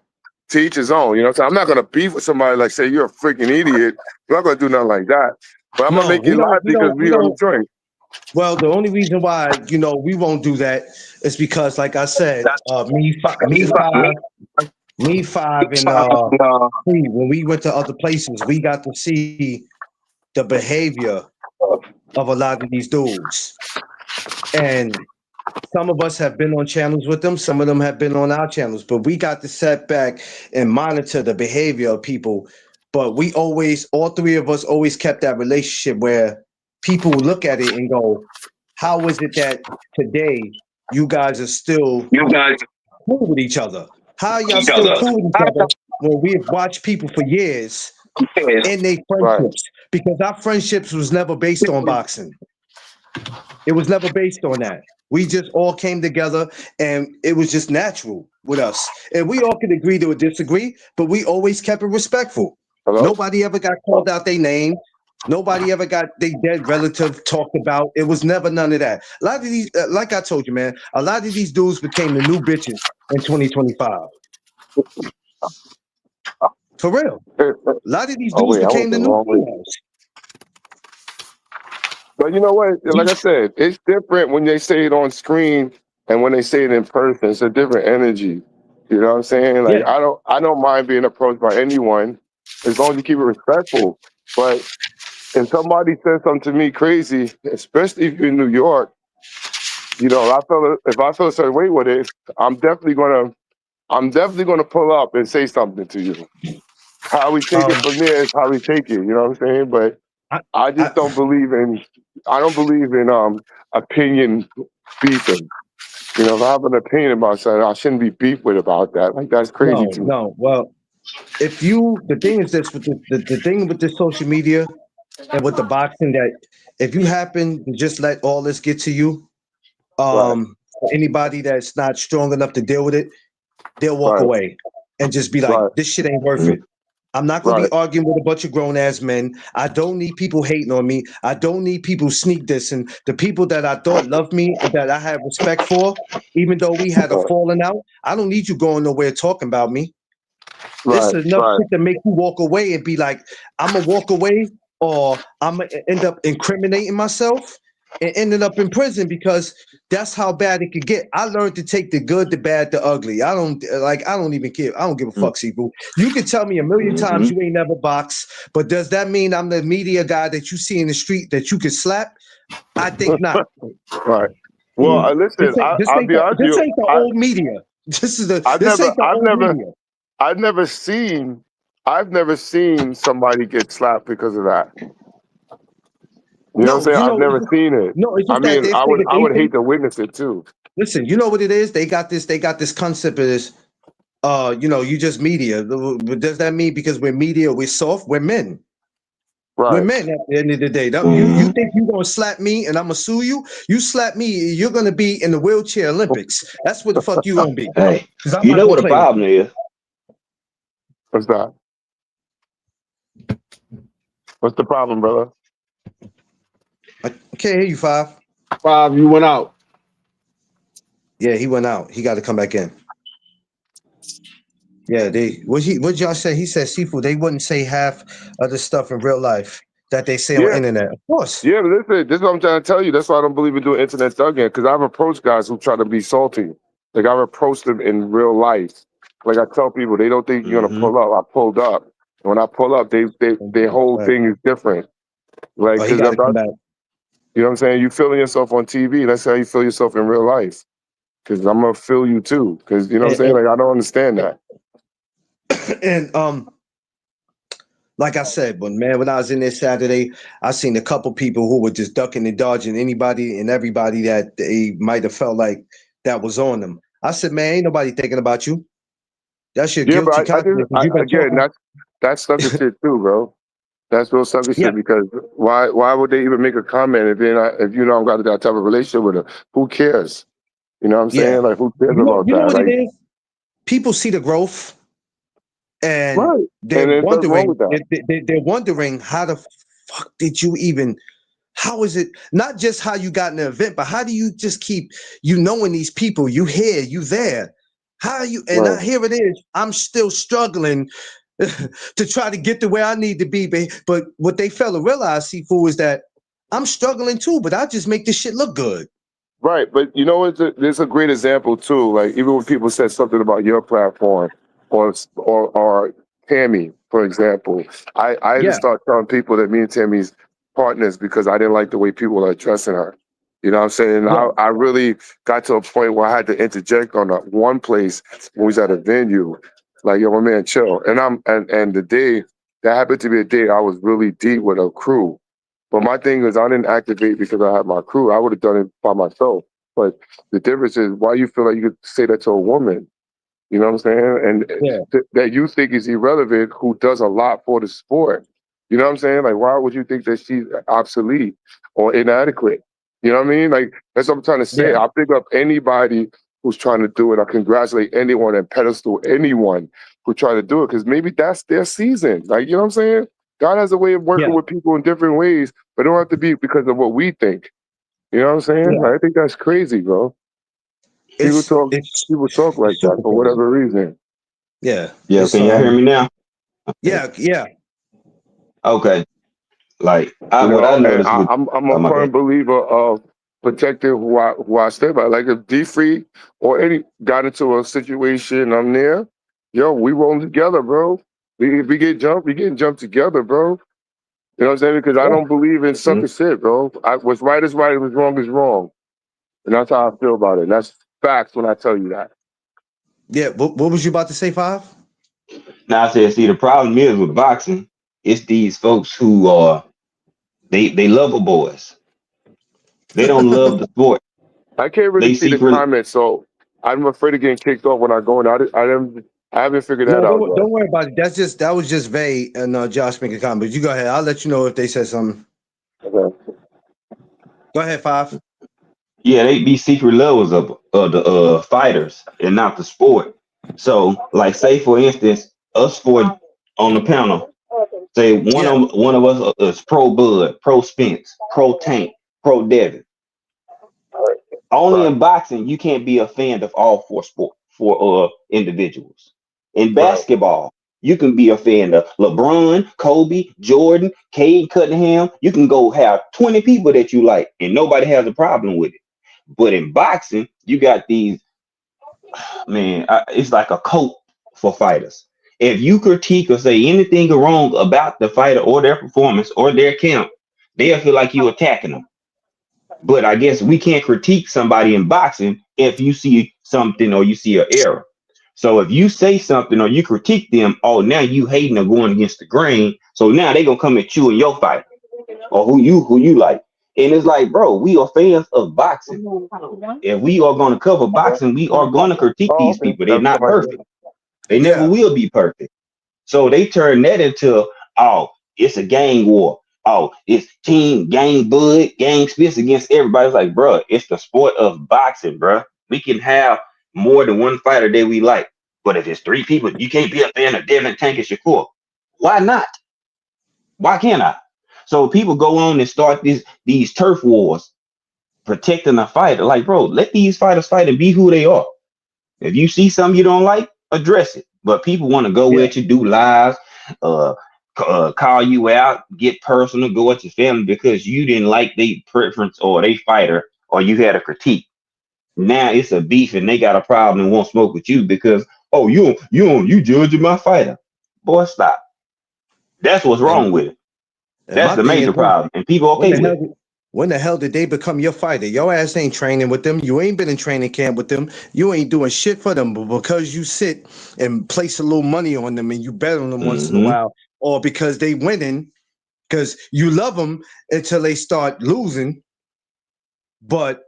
to each his own. You know what I'm saying? I'm not going to beef with somebody like, say, you're a freaking idiot. I'm not going to do nothing like that. But I'm going to make you laugh because we are enjoying. Well, the only reason why, we won't do that is because, like I said, me five, Me, Five, and Free, when we went to other places, we got to see the behavior of a lot of these dudes. And some of us have been on channels with them, some of them have been on our channels, but we got to sit back and monitor the behavior of people. But we always, all three of us always kept that relationship where people look at it and go, how is it that today you guys are still cool with each other? How are y'all still cool with each other when we have watched people for years in their friendships? Because our friendships was never based on boxing. It was never based on that. We just all came together and it was just natural with us. And we all could agree to disagree, but we always kept it respectful. Hello? Nobody ever got called out their name. Nobody ever got their dead relative talked about. It was never none of that. A lot of these, like I told you, man, a lot of these dudes became the new bitches in 2025. For real. A lot of these dudes became the new females. But you know what? Like I said, it's different when they say it on screen and when they say it in person. It's a different energy. You know what I'm saying? Like Yeah. I don't mind being approached by anyone as long as you keep it respectful. But if somebody says something to me crazy, especially if you're in New York, you know, if I feel a certain way with it, I'm definitely gonna pull up and say something to you. How we take it from there is how we take it. You know what I'm saying? But I just don't believe in. I don't believe in opinion beefing. You know, if I have an opinion about something, I shouldn't be beefed with about that. Like that's crazy to me. No. Well, the thing is this with the thing with the social media and with the boxing, that if you happen to just let all this get to you, for anybody that's not strong enough to deal with it, they'll walk away and just be like, this shit ain't worth it. I'm not going to be arguing with a bunch of grown ass men. I don't need people hating on me. I don't need people sneak dissing. The people that I thought loved me and that I had respect for, even though we had a falling out, I don't need you going nowhere talking about me. This is enough shit to make you walk away and be like, I'm going to walk away, or I'm going to end up incriminating myself and ending up in prison, because that's how bad it could get. I learned to take the good, the bad, the ugly. I don't even care. I don't give a fuck, people. You can tell me a million times you ain't never boxed, but does that mean I'm the media guy that you see in the street that you can slap? I think not. Right. Well, listen, I'll be honest with you. This ain't the old media. This is the. This ain't the old media. I've never seen somebody get slapped because of that. You know what I'm saying? I've never seen it. No, it's just I would hate to witness it too. Listen, you know what it is? They got this concept of this, you just media. Does that mean because we're media, we're soft? We're men. Right. We're men at the end of the day. You think you're gonna slap me and I'm gonna sue you? You slap me, you're gonna be in the wheelchair Olympics. That's what the fuck you gonna be. Hey, you know what the problem is? What's that? What's the problem, brother? I can't hear you, Five. Five, you went out. Yeah, he went out. He got to come back in. Yeah, what y'all say? He said, Sifu, they wouldn't say half of the stuff in real life that they say on the internet. Of course. Yeah, but listen, this is what I'm trying to tell you. That's why I don't believe in doing internet thugging, because I've approached guys who try to be salty. Like I've approached them in real life. Like I tell people, they don't think you're gonna pull up. I pulled up. And when I pull up, their whole thing is different. Like, he gotta come back. You know what I'm saying? You feeling yourself on TV. That's how you feel yourself in real life. Because I'm gonna feel you too. Because you know what I'm saying? Like I don't understand that. And like I said, when I was in there Saturday, I seen a couple people who were just ducking and dodging anybody and everybody that they might have felt like that was on them. I said, man, ain't nobody thinking about you. That's your guilty conscience. Again, that's sucker shit too, bro. That's real sucker shit, because why would they even make a comment if you don't got that type of relationship with them? Who cares? You know what I'm saying? Like who cares about that? You know what it is? People see the growth, and they're wondering. They're wondering how the fuck did you even? How is it not just how you got in the event, but how do you just keep knowing these people? You here, you there. How are you? And here it is. I'm still struggling to try to get to where I need to be. But what they fail to realize, Sifu, is that I'm struggling too, but I just make this shit look good. Right. But you know what? There's a great example too. Like even when people said something about your platform or Tammy, for example. I had to Yeah, start telling people that me and Tammy's partners because I didn't like the way people are addressing her. You know what I'm saying? yeah, I really got to a point where I had to interject on one place when we was at a venue. Like, yo, my man, chill. And the day that happened to be a day I was really deep with a crew. But my thing is I didn't activate because I had my crew. I would have done it by myself. But the difference is why you feel like you could say that to a woman. You know what I'm saying? And yeah, that you think is irrelevant, who does a lot for the sport. You know what I'm saying? Like, why would you think that she's obsolete or inadequate? You know what I mean? Like, that's what I'm trying to say. yeah. I pick up anybody who's trying to do it. I congratulate anyone and pedestal anyone who try to do it because maybe that's their season. Like, you know what I'm saying? God has a way of working Yeah. with people in different ways, but it don't have to be because of what we think. You know what I'm saying? Yeah. Like, I think that's crazy, bro. People It's talk, it's people talk like it's that super for crazy. whatever reason. Yeah. Yeah, It's can y'all hear me now? yeah, yeah. Okay. Like You what I know, and noticed with I'm a my firm bad. believer of protecting who I stay by. Like if D Free or any got into a situation, I'm there. Yo, we rolling together, bro. If we get jumped, we getting jumped together, bro. You know what I'm saying? Because I Yeah. don't believe in Mhm. sucker shit, bro. What's right is right, what's wrong is wrong, and that's how I feel about it. And that's facts when I tell you that. Yeah. What was you about to say, Five? Now I said, see, the problem is with boxing, it's these folks who are they lover boys. They don't love the sport. I can't really They see the secretly comments, so I'm afraid of getting kicked off when I go in. I haven't figured that No, out yet. don't worry about it. That was just vague and Josh making a comment. But you go ahead. I'll let you know if they said something. Okay. Go ahead, Five. yeah, they be secret lovers of the fighters and not the sport. So, like, say for instance, us four on the panel, say Yeah. one of us is pro Bud, pro Spence, pro Tank, pro Devin. Only Right. in boxing you can't be a fan of all four individuals. In Right. basketball, you can be a fan of LeBron, Kobe, Jordan, Cade Cunningham. You can go have 20 people that you like, and nobody has a problem with it. But in boxing, you got these it's like a cult for fighters. If you critique or say anything wrong about the fighter or their performance or their camp, they'll feel like you attacking them. But I guess we can't critique somebody in boxing if you see something or you see an error. So if you say something or you critique them, oh, now you hating or going against the grain. So now they gonna come at you in your fight or who you like. And it's like, bro, we are fans of boxing. If we are gonna cover boxing, we are gonna critique Oh, these okay. people. They're not Somebody. perfect. They never Yeah. will be perfect. So they turn that into, oh, it's a gang war. Oh, it's team gang Bud, gang Spence against everybody. It's like, bro, it's the sport of boxing, bro. We can have more than one fighter that we like. But if it's three people, you can't be a fan of Devin, Tank, and Shakur. Why not? Why can't I? So people go on and start these turf wars, protecting a fighter. Like, bro, let these fighters fight and be who they are. If you see something you don't like, address it. But people want to go Yeah. at you, do lives, uh, call you out, get personal, go at your family because you didn't like their preference or they fighter or you had a critique. Now it's a beef and they got a problem and won't smoke with you because oh you judging my fighter. Boy, stop. That's what's And wrong with it. and That's my the thing is major problem, and people when okay the with hell it. when the hell did they become your fighter? Your ass ain't training with them. You ain't been in training camp with them. You ain't doing shit for them. But because you sit and place a little money on them and you bet on them once in a Mm-hmm. while, or because they winning, because you love them until they start losing. But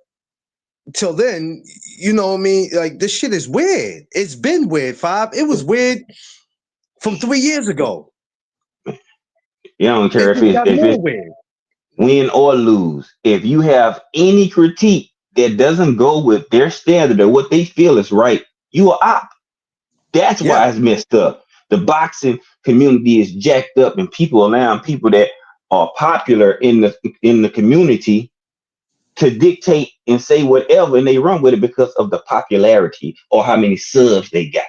till then, you know what I mean? Like this shit is weird. It's been weird, Five. It was weird from 3 years ago. You don't It care just got if more it's weird. win or lose. If you have any critique that doesn't go with their standard or what they feel is right, you are op. That's Yeah. why it's messed up. The boxing community is jacked up, and people allowing people that are popular in the community to dictate and say whatever, and they run with it because of the popularity or how many subs they got.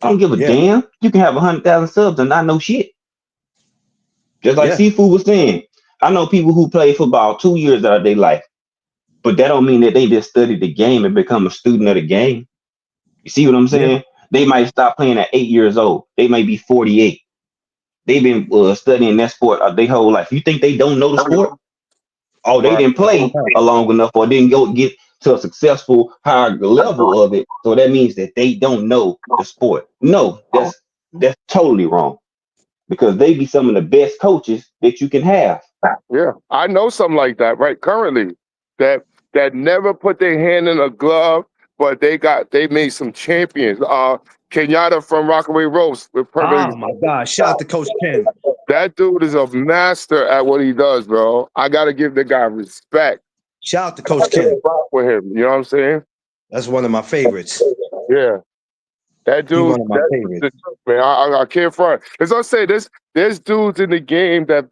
I don't give a Yeah. damn. You can have 100,000 subs and not know shit. Just like Yeah. Seafood was saying, I know people who play football 2 years out of their life. But that don't mean that they just study the game and become a student of the game. You see what I'm Yeah. saying? They might stop playing at 8 years old. They may be 48. They've been studying that sport their whole life. You think they don't know the sport? Oh, they Right. didn't play long enough or didn't go get to a successful higher level of it. So that means that they don't know the sport. No, that's totally wrong because they be some of the best coaches that you can have. Yeah, I know something like that right currently that never put their hand in a glove, but they made some champions. Kenyatta from Rockaway Ropes with perfect. Oh my God! Shout out to Coach Ken. That dude is a master at what he does, bro. I gotta give the guy respect. Shout out to Coach Ken. With him, you know what I'm saying? That's one of my favorites. Yeah. That He dude, one of my favorites. man, I can't front. As I say, there's dudes in the game that's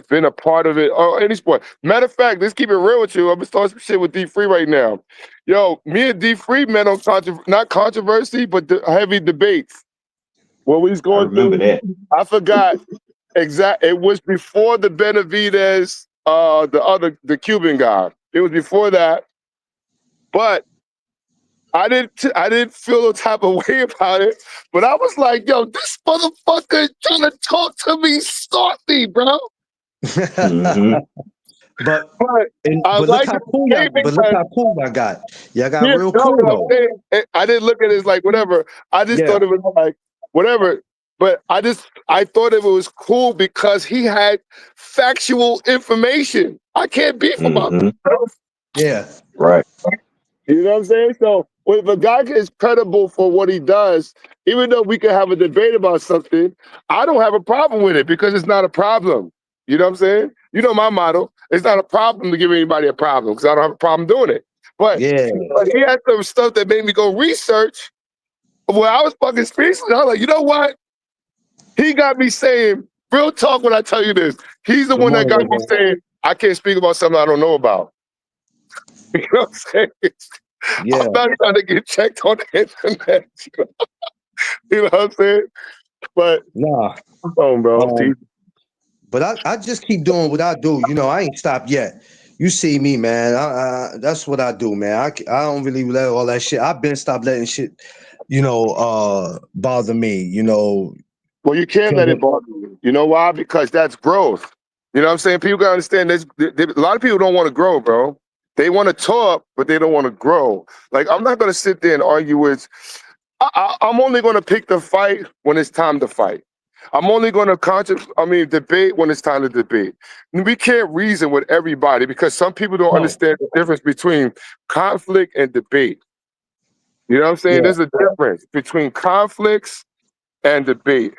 been a part of it. Oh, any sport. Matter of fact, let's keep it real with you. I'm gonna start some shit with D Free right now. Yo, me and D Free met on not controversy, but heavy debates. What we was I going remember through, that. I forgot it was before the Benavidez, the Cuban guy. It was before that, but. I didn't feel no type of way about it, but I was like, yo, this motherfucker trying to talk to me softly, bro. Mhm. But I look like how it cool y'all. But look how cool y'all got. Y'all got real cool though. I didn't look at it as like whatever. I just Yeah. thought it was like whatever. But I thought it was cool because he had factual information. I can't beef about Mhm. it. Yeah. Right. You know what I'm saying? So if a guy is credible for what he does, even though we can have a debate about something, I don't have a problem with it because it's not a problem. You know what I'm saying? You know my motto. It's not a problem to give anybody a problem because I don't have a problem doing it. But Yeah. he had some stuff that made me go research where I was fucking speechless. I was like, you know what? He got me saying, real talk when I tell you this. He's the Good one that got morning, me saying, I can't speak about something I don't know about. You know what I'm saying? Yeah. I'm not trying to get checked on the internet. You know what I'm saying? But Nah. come on, bro. But I just keep doing what I do. You know, I ain't stopped yet. You see me, man. That's what I do, man. I don't really let all that shit. I've been stopped letting shit, bother me. You know. Well, you can't let it bother you. You know why? Because that's growth. You know what I'm saying? People gotta understand this. A lot of people don't want to grow, bro. They want to talk, but they don't want to grow. Like, I'm not gonna sit there and argue with. I'm only gonna pick the fight when it's time to fight. I'm only gonna debate when it's time to debate. We can't reason with everybody because some people don't No. understand the difference between conflict and debate. You know what I'm saying? Yeah. There's a difference between conflicts and debate.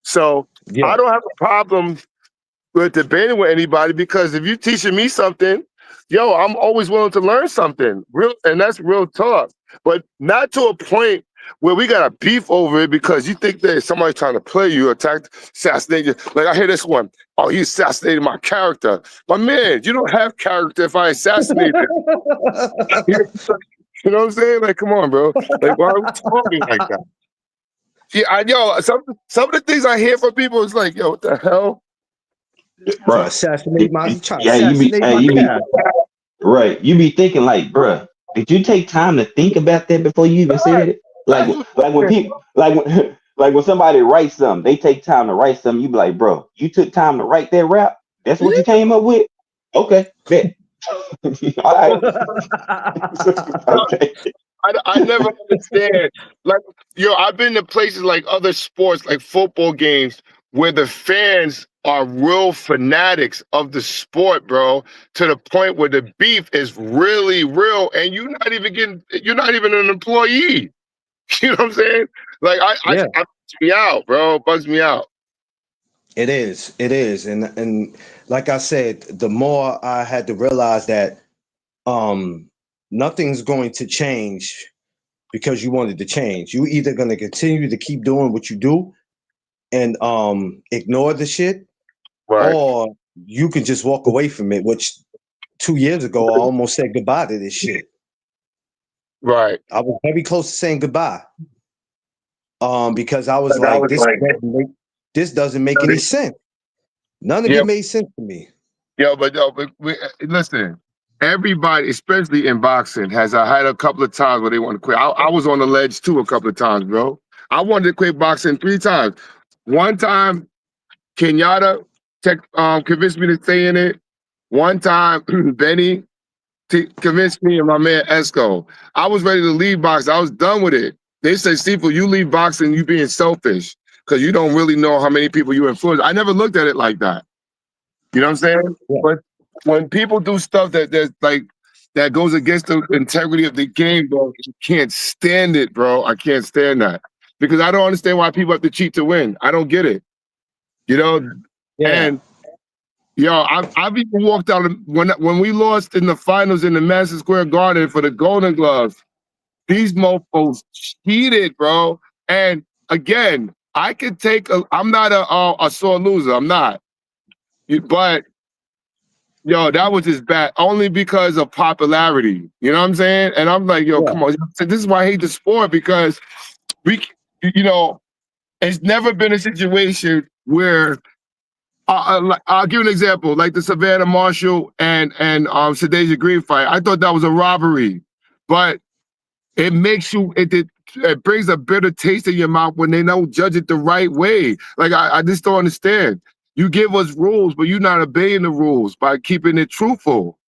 So Yeah. I don't have a problem with debating with anybody because if you're teaching me something, yo, I'm always willing to learn something. And that's real talk. But not to a point where we got a beef over it because you think that somebody's trying to play you, attack, assassinate you. Like I hear this one, oh, he assassinated my character. My man, you don't have character if I assassinate you. You know what I'm saying? Like, come on, bro. Like, why are we talking like that? Yeah, some of the things I hear from people is like, yo, what the hell? Trying to assassinate my Yeah, right. You be thinking like, bruh, did you take time to think about that before you even said it? Like when people like when somebody writes something, they take time to write something. You be like, bro, you took time to write that rap. That's what you came up with. Okay, bet. All right. Okay. I never understand. Like, I've been to places like other sports, like football games, where the fans are real fanatics of the sport, bro, to the point where the beef is really real, and you're not even an employee. You know what I'm saying? Like, I bugs me out, bro. It bugs me out. It is, and like I said, the more I had to realize that nothing's going to change because you wanted to change. You either going to continue to keep doing what you do and ignore the shit, Right. or you can just walk away from it. Which 2 years ago, I almost said goodbye to this shit. Right. I was very close to saying goodbye, because I was like, this doesn't make any sense. None of it made sense to me. But listen, everybody, especially in boxing, has had a couple of times where they want to quit. I was on the ledge too a couple of times, bro. I wanted to quit boxing 3 times. One time, Kenyatta convinced me to stay in it. One time, Benny convinced me and my man Esco. I was ready to leave boxing. I was done with it. They said, Steeple, you leave boxing, you being selfish because you don't really know how many people you influence. I never looked at it like that. You know what I'm saying? Yeah. But when people do stuff that goes against the integrity of the game, bro, I can't stand it, bro. I can't stand that because I don't understand why people have to cheat to win. I don't get it. You know, and yo, I've even walked out when we lost in the finals in the Madison Square Garden for the Golden Gloves. These mofos cheated, bro. And again, I could take I'm not a sore loser. I'm not. But yo, that was just bad. Only because of popularity. You know what I'm saying? And I'm like, yo, come on. This is why I hate the sport because it's never been a situation where I'll give you an example, like the Savannah Marshall and Shadeja Green fight. I thought that was a robbery, but it makes you it brings a bitter taste in your mouth when they don't judge it the right way. Like I just don't understand. You give us rules, but you're not obeying the rules by keeping it truthful.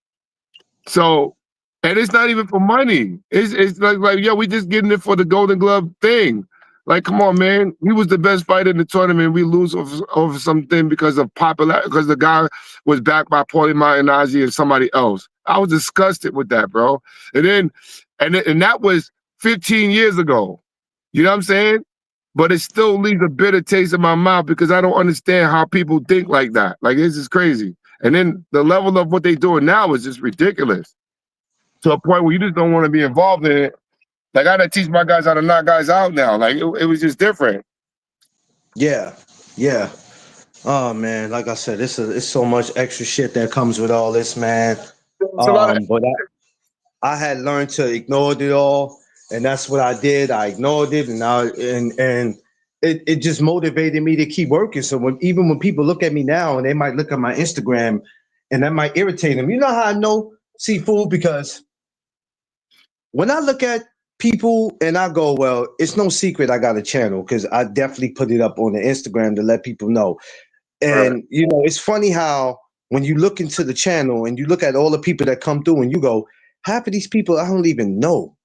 So, and it's not even for money. It's like yeah, we just getting it for the Golden Glove thing. Like, come on, man. He was the best fighter in the tournament. We lose over something because of popularity, because the guy was backed by Paulie Malignaggi and somebody else. I was disgusted with that, bro. And that was 15 years ago. You know what I'm saying? But it still leaves a bitter taste in my mouth because I don't understand how people think like that. Like, this is crazy. And then the level of what they're doing now is just ridiculous. To a point where you just don't want to be involved in it. Like, I gotta teach my guys how to knock guys out now. Like, it was just different. Yeah. Oh man, like I said, it's so much extra shit that comes with all this, man. But I had learned to ignore it all, and that's what I did. I ignored it, and it just motivated me to keep working. So even when people look at me now, and they might look at my Instagram, and that might irritate them. You know how I know, Seafood? Because when I look at people and I go, well, it's no secret I got a channel because I definitely put it up on the Instagram to let people know. And it's funny how when you look into the channel and you look at all the people that come through and you go, half of these people I don't even know,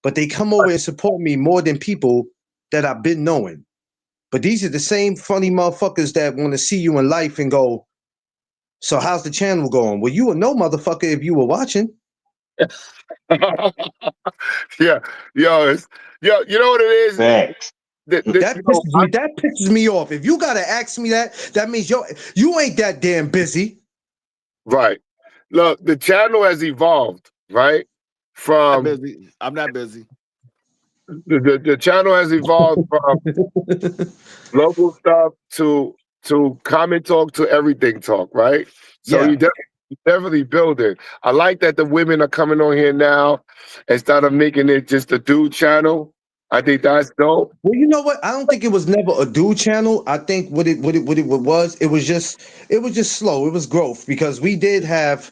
but they come over and support me more than people that I've been knowing. But these are the same funny motherfuckers that want to see you in life and go, so how's the channel going? Well, you would know, motherfucker, if you were watching. Yeah, yo, you know what it is? Facts. That pisses me off. If you gotta ask me that means you ain't that damn busy. Right. Look, the channel has evolved, right? From I'm not busy. The channel has evolved from local stuff to comment talk to everything talk, right? So you definitely build it. I like that the women are coming on here now instead of making it just a dude channel. I think that's dope. Well, you know what? I don't think it was never a dude channel. I think what it was just slow. It was growth because we did have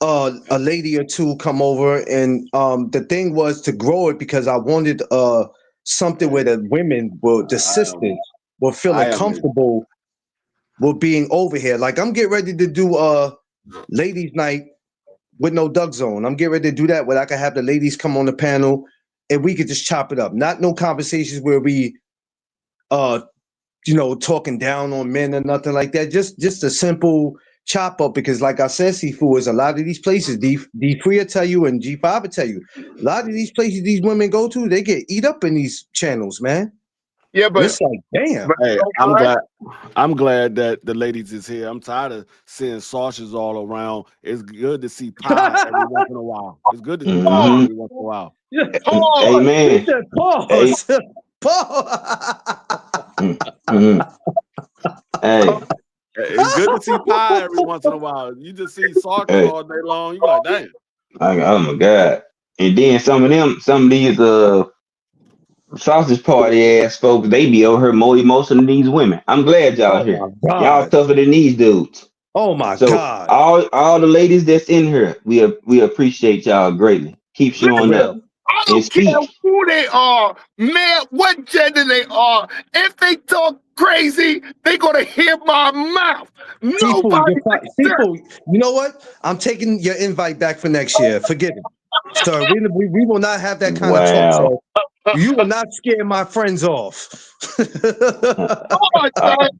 a lady or two come over, and the thing was to grow it because I wanted something where the women were the sisters were feeling comfortable with being over here. Like I'm getting ready to do ladies' night with no Doug Zone. I'm getting ready to do that where I can have the ladies come on the panel and we could just chop it up. Not no conversations where we talking down on men or nothing like that. Just a simple chop up because like I said, Seafood, is a lot of these places, D3 will tell you and G5 will tell you, a lot of these places these women go to, they get eat up in these channels, man. Yeah, but it's like, damn. Hey, I'm glad that the ladies is here. I'm tired of seeing sausages all around. It's good to see pie every once in a while. It's good to see pie every once in a while. Amen. Pause. Hey. It's good to see pie every once in a while. You just see sausages all day long. You like, damn. Oh my God. And then some of these sausage party ass folks, they be over here more emotional than these women. I'm glad y'all here. Y'all tougher than these dudes. Oh my So God. all the ladies that's in here, we appreciate y'all greatly. Keep showing Listen, up Real. I and don't care speak. who they are, man, what gender they are. If they talk crazy, they gonna hear my mouth. Seafood, Nobody can say, Seafood, you know what? I'm taking your invite back for next year. Forget it. Sir, we will not have that kind of talk, sir. Wow. You will not scare my friends off. "Oh, Uh, son,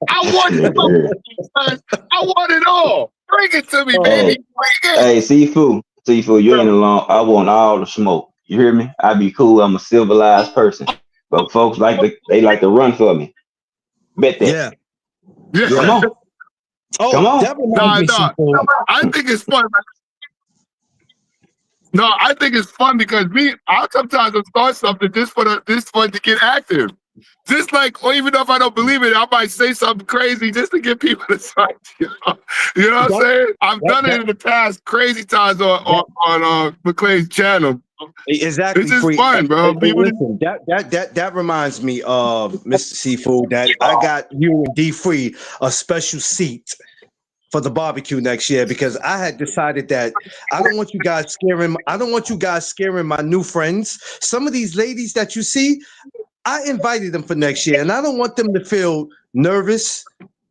I want nigga here. son. I want it all. Bring it to me, Oh, baby. Hey, Bring it." hey, Seafood, you ain't alone. I want all the smoke. You hear me? I be cool. I'm a civilized person. But folks they like to run for me. Bet that. yeah, Yeah. Come yeah. on. Come Oh, on. that reminds Nah, me, nah. Seafood. I think it's fun. No, I think it's fun because I sometimes will start something just for this fun to get active. Just like, or even if I don't believe it, I might say something crazy just to get people to start. You know what I'm That, saying? I've that, done it that, in the past, crazy times that, on McClay's channel. exactly, It's just free. fun, bro. People, Listen, that reminds me of Mr. Seafood that I got you and D Free a special seat for the barbecue next year because I had decided that I don't want you guys scaring my new friends. Some of these ladies that you see, I invited them for next year, and I don't want them to feel nervous,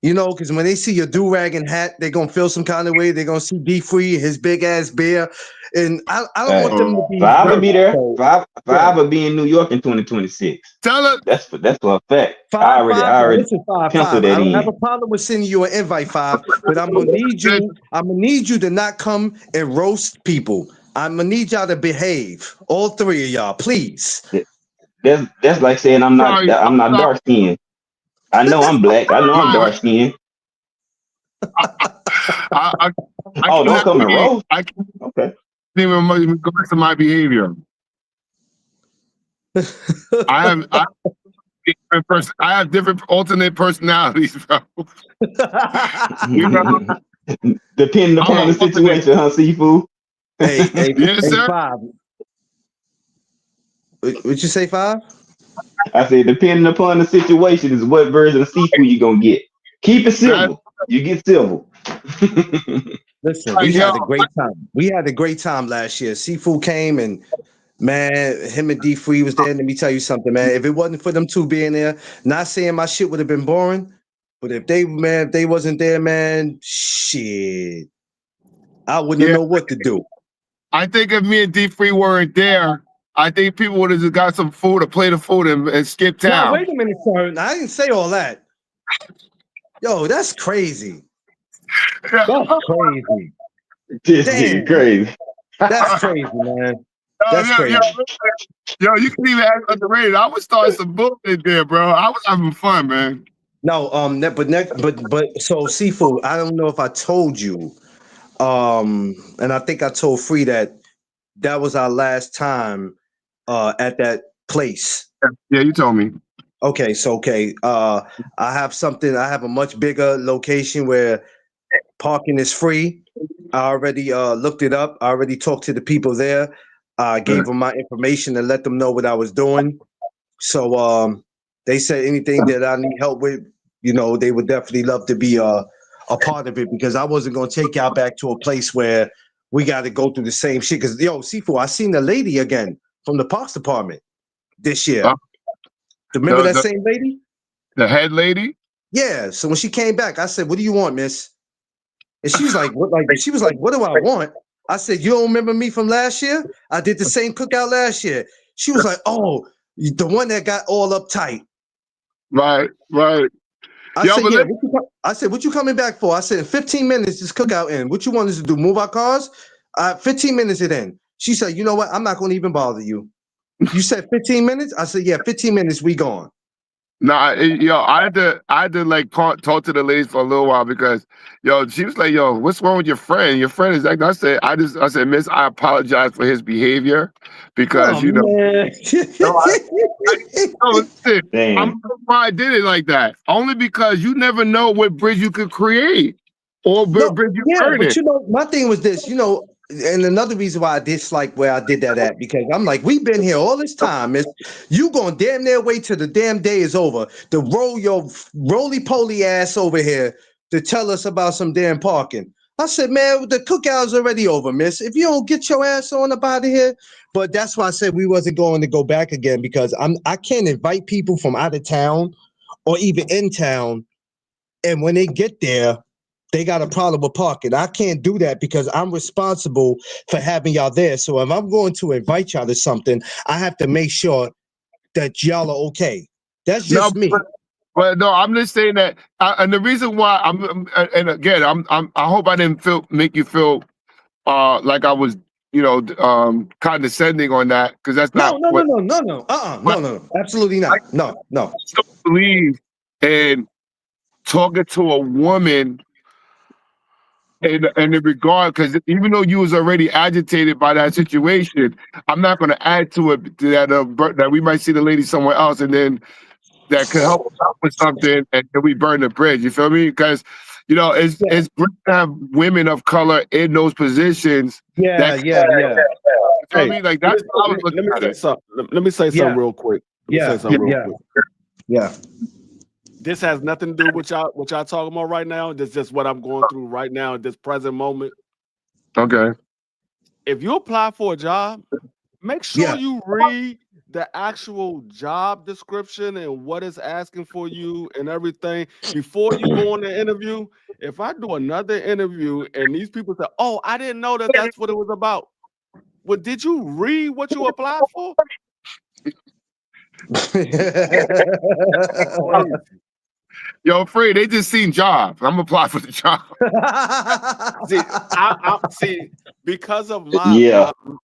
because when they see your do-rag and hat, they're gonna feel some kind of way. They're gonna see D Free, his big ass bear, and I don't want Hey, them to be Five will be nervous. there. So yeah, Five will be in New York in 2026. tell her, That's for a fact. five, I five. Now already listen, five, penciled five. I that don't have in. a problem with sending you an invite, five, but I'm gonna need that, you. I'm gonna need you to not come and roast people. I'm gonna need y'all to behave, all three of y'all, please. That's like saying sorry, I'm not dark skinned. I know I'm black. I know I'm no, dark skinned. I, I Oh, don't cannot come and be, roast. I can't Okay. even go to my behavior. I I have different alternate personalities, bro. You know, Depending I'm upon a the alternate. situation, huh, Seafood? Yes, Hey, sir. five. Would you say five? I said, depending upon the situation, is what version of seafood you gonna get. Keep it That, civil. You get civil. Listen, we yo, had a great time. We had a great time last year. Seafood came and man, him and D Free was there. Let me tell you something, man. If it wasn't for them two being there, not saying my shit would have been boring, but if they wasn't there, man, shit, I wouldn't have yeah. know what to do. I think if me and D Free weren't there, I think people would have just got some food, a plate of food, and skipped Now, town. wait a minute, sir. I didn't say all that. Yo, that's crazy. That's crazy. This nigga Damn, crazy. that's crazy, man. That's Yo, crazy. you can even act underrated. I would start some bullshit there, bro. I was having fun, man. No, so Seafood, I don't know if I told you. And I think I told Free that was our last time at that place. Yeah, you told me. Okay, so I have a much bigger location where parking is free. I already looked it up. I already talked to the people there. I gave them my information and let them know what I was doing. So they said anything that I need help with, they would definitely love to be a part of it because I wasn't gonna take y'all back to a place where we got to go through the same shit. Because Seafood, I seen the lady again from the Parks Department this year. Uh, Remember that the same lady? the head lady. Yeah. So when she came back, I said, "What do you want, miss?" And she was like, "What?" Like she was like, "What do I want?" I said, "You don't remember me from last year? I did the same cookout last year." She was like, "Oh, the one that got all uptight." Right. I Yo, said, but "Yeah." I said, "What you coming back for?" I said, "In 15 minutes, this cookout in. What you want us to do? Move our cars?" 15 minutes it in. She said, "You know what? I'm not going to even bother you." You said 15 minutes? I said, "Yeah, 15 minutes, we gone." I had to like talk to the ladies for a little while because she was like, what's wrong with your friend? Your friend is like, I said, miss, I apologize for his behavior because Oh, man. listen, I'm Damn. why I did it like that. Only because you never know what bridge you could create or No, bridge you yeah, burn but it. my thing was this, and another reason why I dislike where I did that at, because I'm like, we've been here all this time. You going damn near wait till the damn day is over to roll your roly poly ass over here to tell us about some damn parking. I said, man, the cookout's already over, miss. If you don't get your ass on up out of here. But that's why I said we wasn't going to go back again, because I can't invite people from out of town or even in town. And when they get there, they got a problem with parking. I can't do that because I'm responsible for having y'all there. So if I'm going to invite y'all to something, I have to make sure that y'all are okay. That's just me. But no, I'm just saying that, and the reason why and again, I hope I didn't make you feel like I was, condescending on that, because that's not No. what. No. Absolutely not. No. I still believe in talking to a woman in the regard, because even though you was already agitated by that situation, I'm not going to add to it that we might see the lady somewhere else, and then that could help us out with something, and then we burn the bridge. You feel me? Because it's great to have women of color in those positions. Yeah. You feel me? Like that's how I was looking at it. Let me say something real quick. Yeah. This has nothing to do with y'all talking about right now. This is just what I'm going through right now at this present moment. Okay. If you apply for a job, make sure you read the actual job description and what it's asking for you and everything before you go on the interview. If I do another interview and these people say, "Oh, I didn't know that that's what it was about," well, did you read what you applied for? Yo, Free, they just seen jobs. I'm applying for the job. See, because of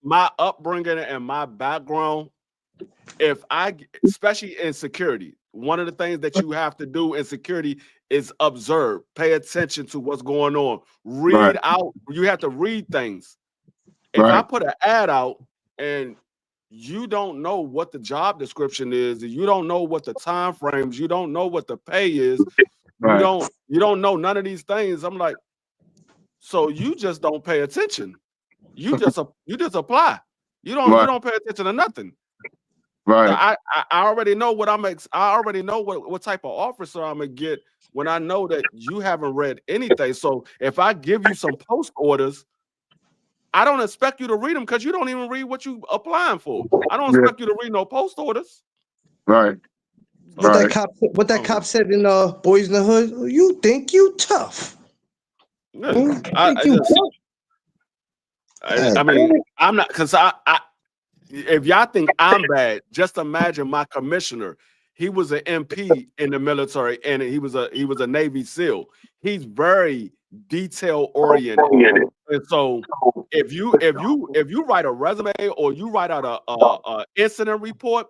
my upbringing and my background, especially in security, one of the things that you have to do in security is observe, pay attention to what's going on, read out. You have to read things. If I put an ad out and you don't know what the job description is, you don't know what the time frames, you don't know what the pay is, you don't know none of these things. I'm like, so you just don't pay attention. You just apply. You don't pay attention to nothing. Right. So I already know what I already know what type of officer I'm gonna get when I know that you haven't read anything. So if I give you some post orders, I don't expect you to read them because you don't even read what you applying for. I don't expect you to read no post orders. Right. What that cop said in Boys in the Hood? You think you tough? Yeah. I mean, I'm not, because if y'all think I'm bad, just imagine my commissioner. He was an MP in the military, and he was a Navy SEAL. He's very detail oriented, and so if you write a resume or you write out a incident report,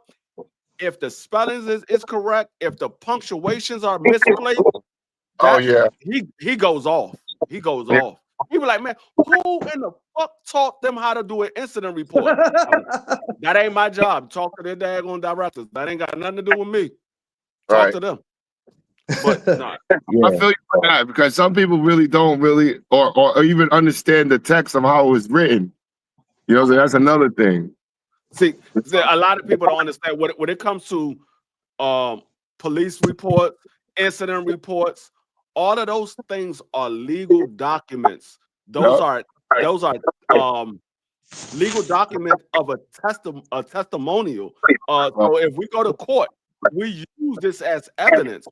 if the spellings is correct, if the punctuations are misplaced, he goes off. He goes off. He be like, man, who in the fuck taught them how to do an incident report? That ain't my job. Talk to their daggone directors. That ain't got nothing to do with me. Talk to them. But no, I feel you for that, because some people really don't or even understand the text of how it was written. So that's another thing. See, a lot of people don't understand when it comes to police reports, incident reports. All of those things are legal documents. Those are legal documents of a testimonial. So if we go to court, we use this as evidence.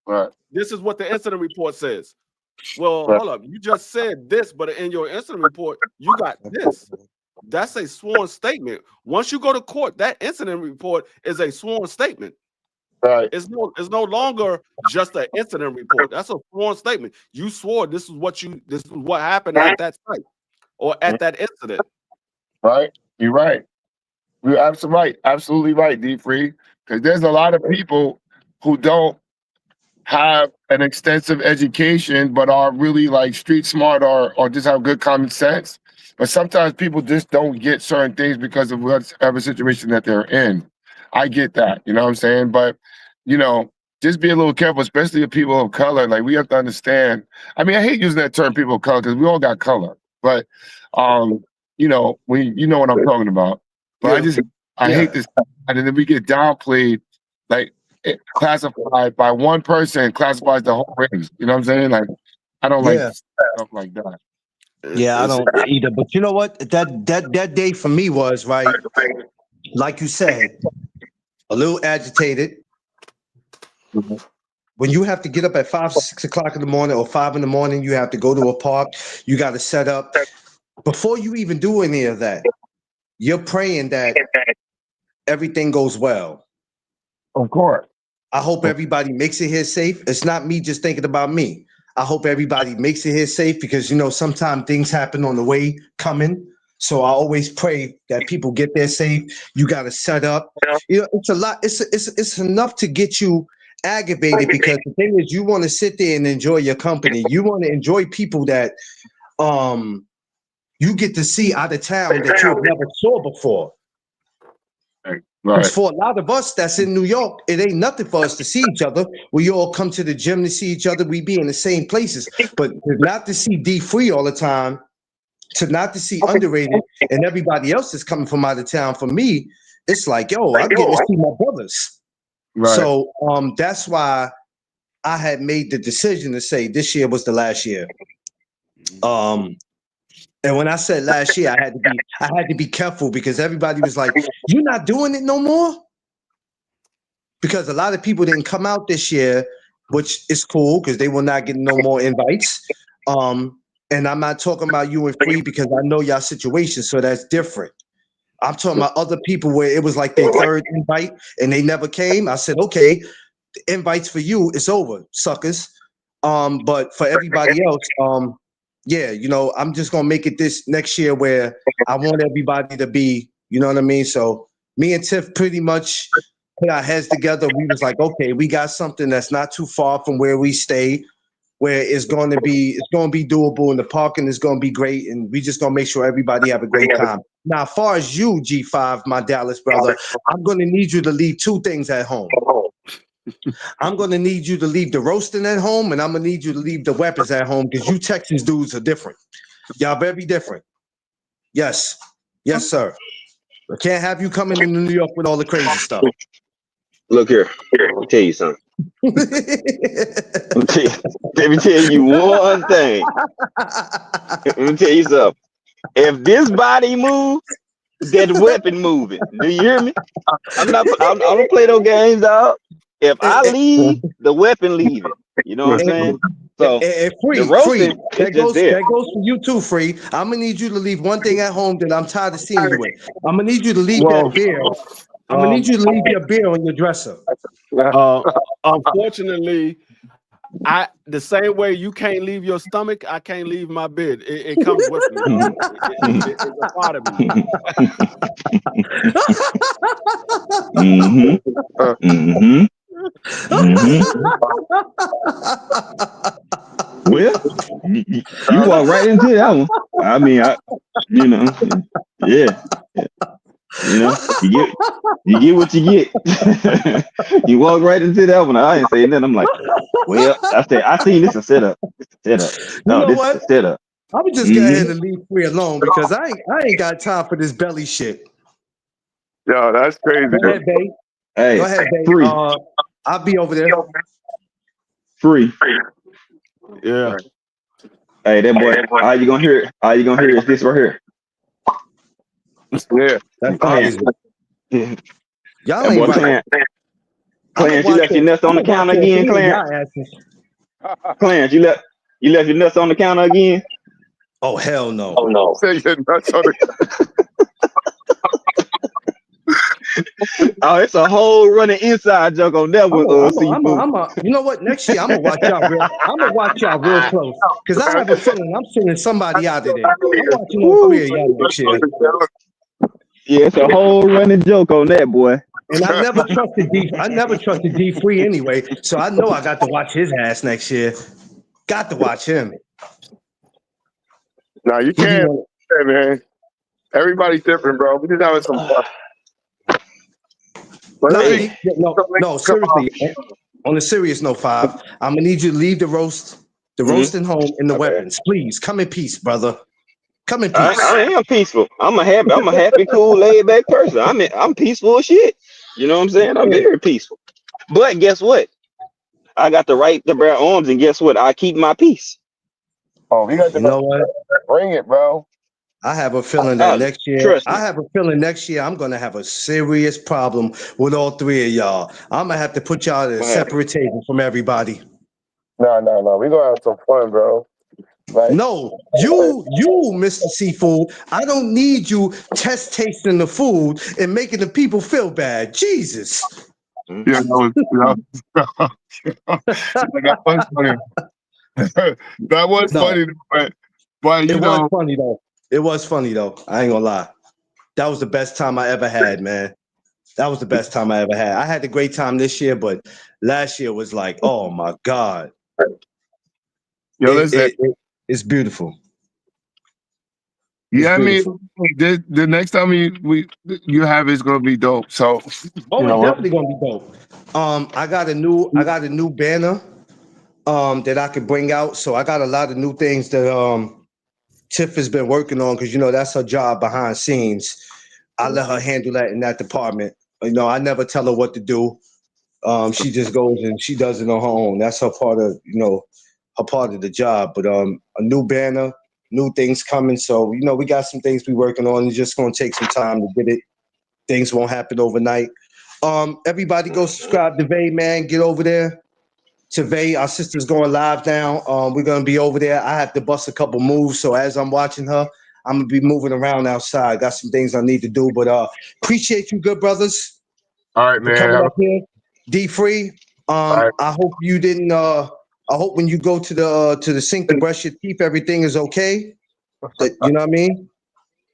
Right. This is what the incident report says. Well, hold up. You just said this, but in your incident report, you got this. That's a sworn statement. Once you go to court, that incident report is a sworn statement. Right. It's no longer just an incident report. That's a sworn statement. You swore this is what happened at that site or at that incident. Right. You're right. You're absolutely right, D-Free. Because there's a lot of people who don't have an extensive education but are really like street smart or just have good common sense. But sometimes people just don't get certain things because of whatever situation that they're in. I get that, you know what I'm saying? But, just be a little careful, especially with people of color. Like, we have to understand. I mean, I hate using that term, people of color, because we all got color. But, when you know what I'm talking about. But I hate this. And then we get downplayed. Like, classified by one person classifies the whole race. You know what I'm saying? Like, I don't like Yeah. stuff like that. Yeah, I don't either. But you know what? That day for me was right. Like you said, a little agitated. Mhm. When you have to get up at 5, 6 o'clock in the morning or 5 in the morning, you have to go to a park. You got to set up. Before you even do any of that, you're praying that everything goes well. Of course. I hope everybody makes it here safe. It's not me just thinking about me. I hope everybody makes it here safe because, you know, sometimes things happen on the way coming. So I always pray that people get there safe. You got to set up. You know, it's a lot. It's enough to get you aggravated because the thing is, you want to sit there and enjoy your company. You want to enjoy people that you get to see out of town that you have never saw before. Because for a lot of us that's in New York, it ain't nothing for us to see each other. We all come to the gym to see each other. We be in the same places. But not to see D Free all the time, to not to see Underrated and everybody else that's coming from out of town, for me, it's like, yo, I'm getting to see my brothers. Right. So that's why I had made the decision to say this year was the last year. And when I said last year, I had to be careful because everybody was like, "You're not doing it no more," because a lot of people didn't come out this year, which is cool because they will not get no more invites. And I'm not talking about you and Free because I know y'all situation, so that's different. I'm talking about other people where it was like their third invite and they never came. I said, okay, the invites for you, it's over, suckers. But for everybody else, yeah, you know, I'm just gonna make it this next year where I want everybody to be, you know what I mean? So me and Tiff pretty much put our heads together. We was like, okay, we got something that's not too far from where we stay, where it's gonna be doable and the parking is gonna be great, and we just gonna make sure everybody have a great time. Now, as far as you, G5, my Dallas brother, I'm gonna need you to leave two things at home. I'm gonna need you to leave the roasting at home, and I'm gonna need you to leave the weapons at home because you Texas dudes are different. Y'all very different. Yes, yes, sir. I can't have you coming into New York with all the crazy stuff. Look here. Let me tell you something. Let me tell you one thing. Let me tell you something. If this body moves, that weapon moving. Do you hear me? I don't play those games, dog. If I leave, the weapon leaving. You know what I'm saying? So Free, the roasting that is just there. That goes for you too, Free. I'm gonna need you to leave one thing at home that I'm tired of seeing you with. I'm gonna need you to leave that beer. I'm gonna need you to leave your beer on your dresser. Unfortunately, the same way you can't leave your stomach, I can't leave my bed. It comes with me. It's a part of me. Well, you walk right into that one. I mean, yeah. You know, you get what you get. You walk right into that one. I ain't saying that. I'm like, well, I seen this a setup. It's a setup. No, this is a setup. I would just go ahead and leave Free alone because I ain't got time for this belly shit. Yo, that's crazy. Go ahead, babe. Hey, Go ahead, babe. Free. I'll be over there. Free. Yeah. Hey, that boy. All you gonna hear? All you gonna hear is this right here. Yeah. That's crazy. Y'all ain't right. Clarence, you left your nuts on the counter again, Clarence. Clarence, you left your nuts on the counter again. Oh hell no! Oh no! Say your nuts on the. Oh, it's a whole running inside joke on that one. You know what? Next year I'm gonna watch y'all real close because I have a feeling I'm sending somebody out of there. I'm watching all three of y'all next year. Yeah, it's a whole running joke on that, boy. And I never trusted D Free anyway, so I know I got to watch his ass next year. Got to watch him. No, you can't, man. Everybody's different, bro. We just having some fun. No, seriously. On a serious note, 5, I'm gonna need you to leave the roasting home in the weapons. Please come in peace, brother. Come in peace. I am peaceful. I'm a happy, cool, laid back person. I'm peaceful as shit. You know what I'm saying? I'm very peaceful. But guess what? I got the right to bear arms, and guess what? I keep my peace. Oh, we got You know what? bring it, bro. I have a feeling that next year, Trust me. I'm gonna have a serious problem with all three of y'all. I'm gonna have to put y'all at a What separate table from everybody. No. We gonna have some fun, bro. Like, No, you, Mr. Seafood. I don't need you test tasting the food and making the people feel bad. Jesus. Yeah, that was funny. That was No. funny, but you It was know, funny though. It was funny though. I ain't gonna lie. That was the best time I ever had, man. That was the best time I ever had. I had a great time this year, but last year was like, oh my God. listen. It's beautiful. Yeah, I mean, beautiful. the next time you have is gonna be dope. So, Oh, you it's know, definitely gonna be dope. I got a new banner that I could bring out. So I got a lot of new things that Tiff has been working on because that's her job behind scenes. I let her handle that in that department. I never tell her what to do. She just goes and she does it on her own. That's her part of her part of the job. But a new banner, new things coming. So we got some things we working on. It's just gonna take some time to get it. Things won't happen overnight. Everybody go subscribe to Vay, man. Get over there to Vay. Our sister's going live now. We're gonna be over there. I have to bust a couple moves. So as I'm watching her, I'm gonna be moving around outside. Got some things I need to do. But appreciate you, good brothers, all right, for coming man. up here. D Free. right. I hope you didn't. I hope when you go to the sink to brush your teeth, everything is okay. You know what I mean?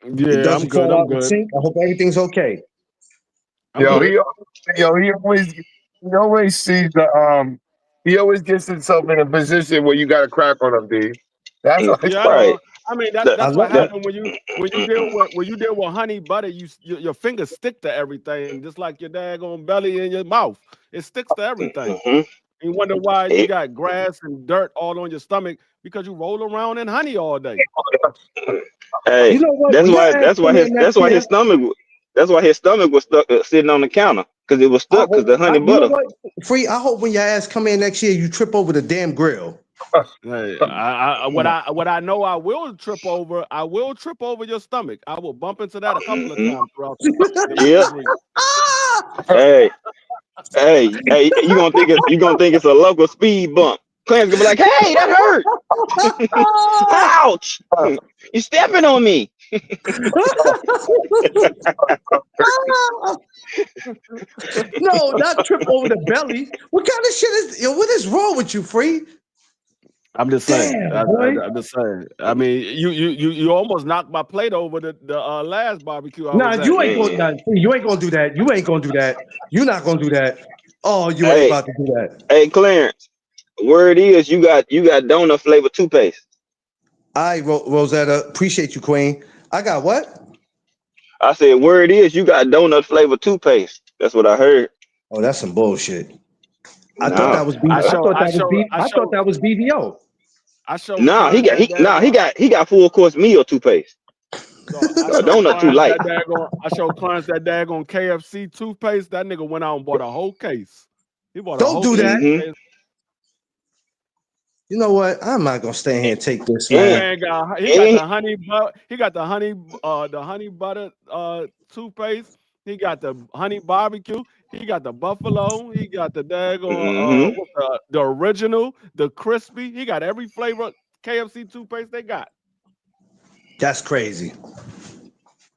It Yeah, I'm doesn't good. fall I'm out the good. sink. I hope everything's okay. I'm good. He always sees he always gets himself in a position where you got to crack on him, D. That's like, Yeah, I Right. know. I mean, The- that's I what love it. happened when you deal with honey butter. Your fingers stick to everything, just like your daggone belly and your mouth. It sticks to everything. Mhm. You wonder why you It- got grass and dirt all on your stomach because you roll around in honey all day. Hey, You know what? that's When your why. ass come in next That's why year, his stomach. That's why his stomach was stuck sitting on the counter because it was I stuck because hope. the honey You know butter. what? Free. I hope when your ass come in next year, you trip over the damn grill. Hey, what I know I will trip over. I will trip over your stomach. I will bump into that a couple of Mhm. times throughout the Yeah. next week. Hey, you gonna think it's a local speed bump. Clarence gonna be like, hey, that hurt. Ouch. You stepping on me. No, not trip over the belly. What kind of shit is? What is wrong with you, Free? I'm just saying. Damn, boy. I'm just saying. I mean, you almost knocked my plate over the last barbecue I Nah, was at. you ain't Man. going. You ain't gonna do that. You ain't gonna do that. You're not gonna do that. Oh, you ain't Hey, about to do that. hey, Clarence. Word is you got donut flavor toothpaste. Rosetta, appreciate you, Queen. I got what? I said, word is you got donut flavor toothpaste. That's what I heard. Oh, that's some bullshit. I thought No, that was I I thought showed that was BBO. I showed no, Clarence that daggone. he got full course meal toothpaste. No, I A showed donut too Clarence light. that daggone. I showed Clarence that daggone KFC toothpaste. That nigga went out and bought a whole case. He bought a Don't whole do case. that. Mm-hmm. You know what? I'm not gonna stand here and take this, And, man. Man got he and got the honey butter. He got the honey butter toothpaste. He got the honey barbecue. He got the buffalo. He got the daggone what's the original, the crispy. He got every flavor KFC toothpaste they got. That's crazy.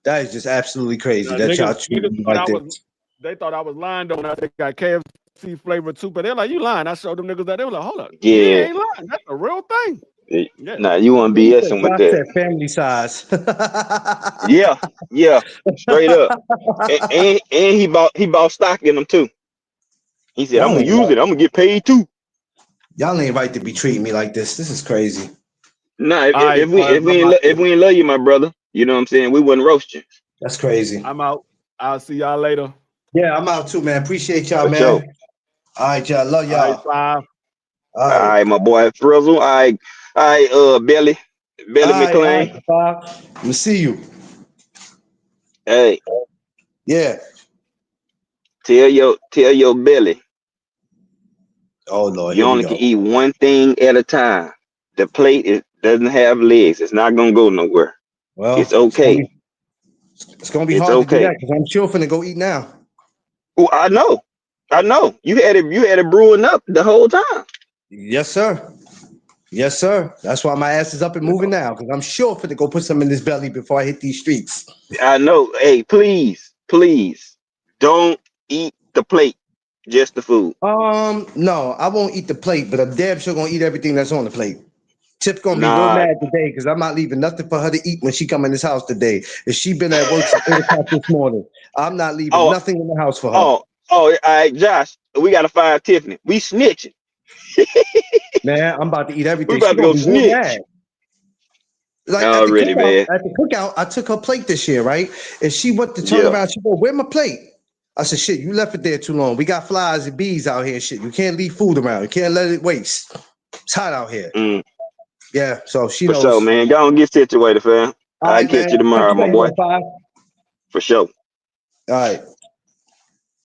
That is just absolutely crazy Now, that y'all niggas treat me thought like I this. was. They thought I was lying though when I got KFC flavored toothpaste. They're like, you lying. I showed them niggas that. They were like, hold up. Yeah, he yeah, ain't lying. That's a real thing. Yeah. nah, you want to He BSing with said, Josh that? said family size. Yeah, straight up. And he bought stock in them too. He said, I'm Y'all gonna ain't use right. it. I'm gonna get paid too. Y'all ain't right to be treating me like this. This is crazy. Nah, All right, Clarence, if we ain't love you, my brother, you know what I'm saying, we wouldn't roast you. That's crazy. I'm out. I'll see y'all later. Yeah, I'm out too, man. Appreciate y'all, For man. sure. All right, y'all. Love All right, y'all. 5. All All right. right, my boy Frizzle. All right, Belly All right, McClain. Bob. I'm gonna see you. Hey, Yeah. tell your belly Oh Lord, You here we only go. can eat one thing at a time. The plate doesn't have legs. It's not gonna go nowhere. Well, It's okay. it's gonna be It's hard to do okay. that because I'm sure finna go eat now. Oh, I know. I know. You had it brewing up the whole time. Yes, sir. Yes, sir. That's why my ass is up and moving now because I'm sure finna go put some in this belly before I hit these streets. I know. Hey, please, please don't eat the plate, just the food. No, I won't eat the plate, but I'm damn sure gonna eat everything that's on the plate. Tip gonna be real Nah. mad today because I'm not leaving nothing for her to eat when she come in this house today. If she been at work since 8 o'clock this morning, I'm not leaving Oh, nothing in the house for her. oh, all right, Josh. We gotta find Tiffany. We snitching. Man, I'm about to eat We everything. about She to gonna go be real snitch. mad. Like Already, man. at the cookout, I took her plate this year, right? And she went to turn Yeah. around. She go, "Where my plate?" I said, "Shit, you left it there too long. We got flies and bees out here and shit. You can't leave food around. You can't let it waste. It's hot out here." Mm, Yeah, so she for knows. sure, man. Go and get situated, fam. All I'll right, man. catch you Catch tomorrow, you my later, boy. 5. For sure. All right.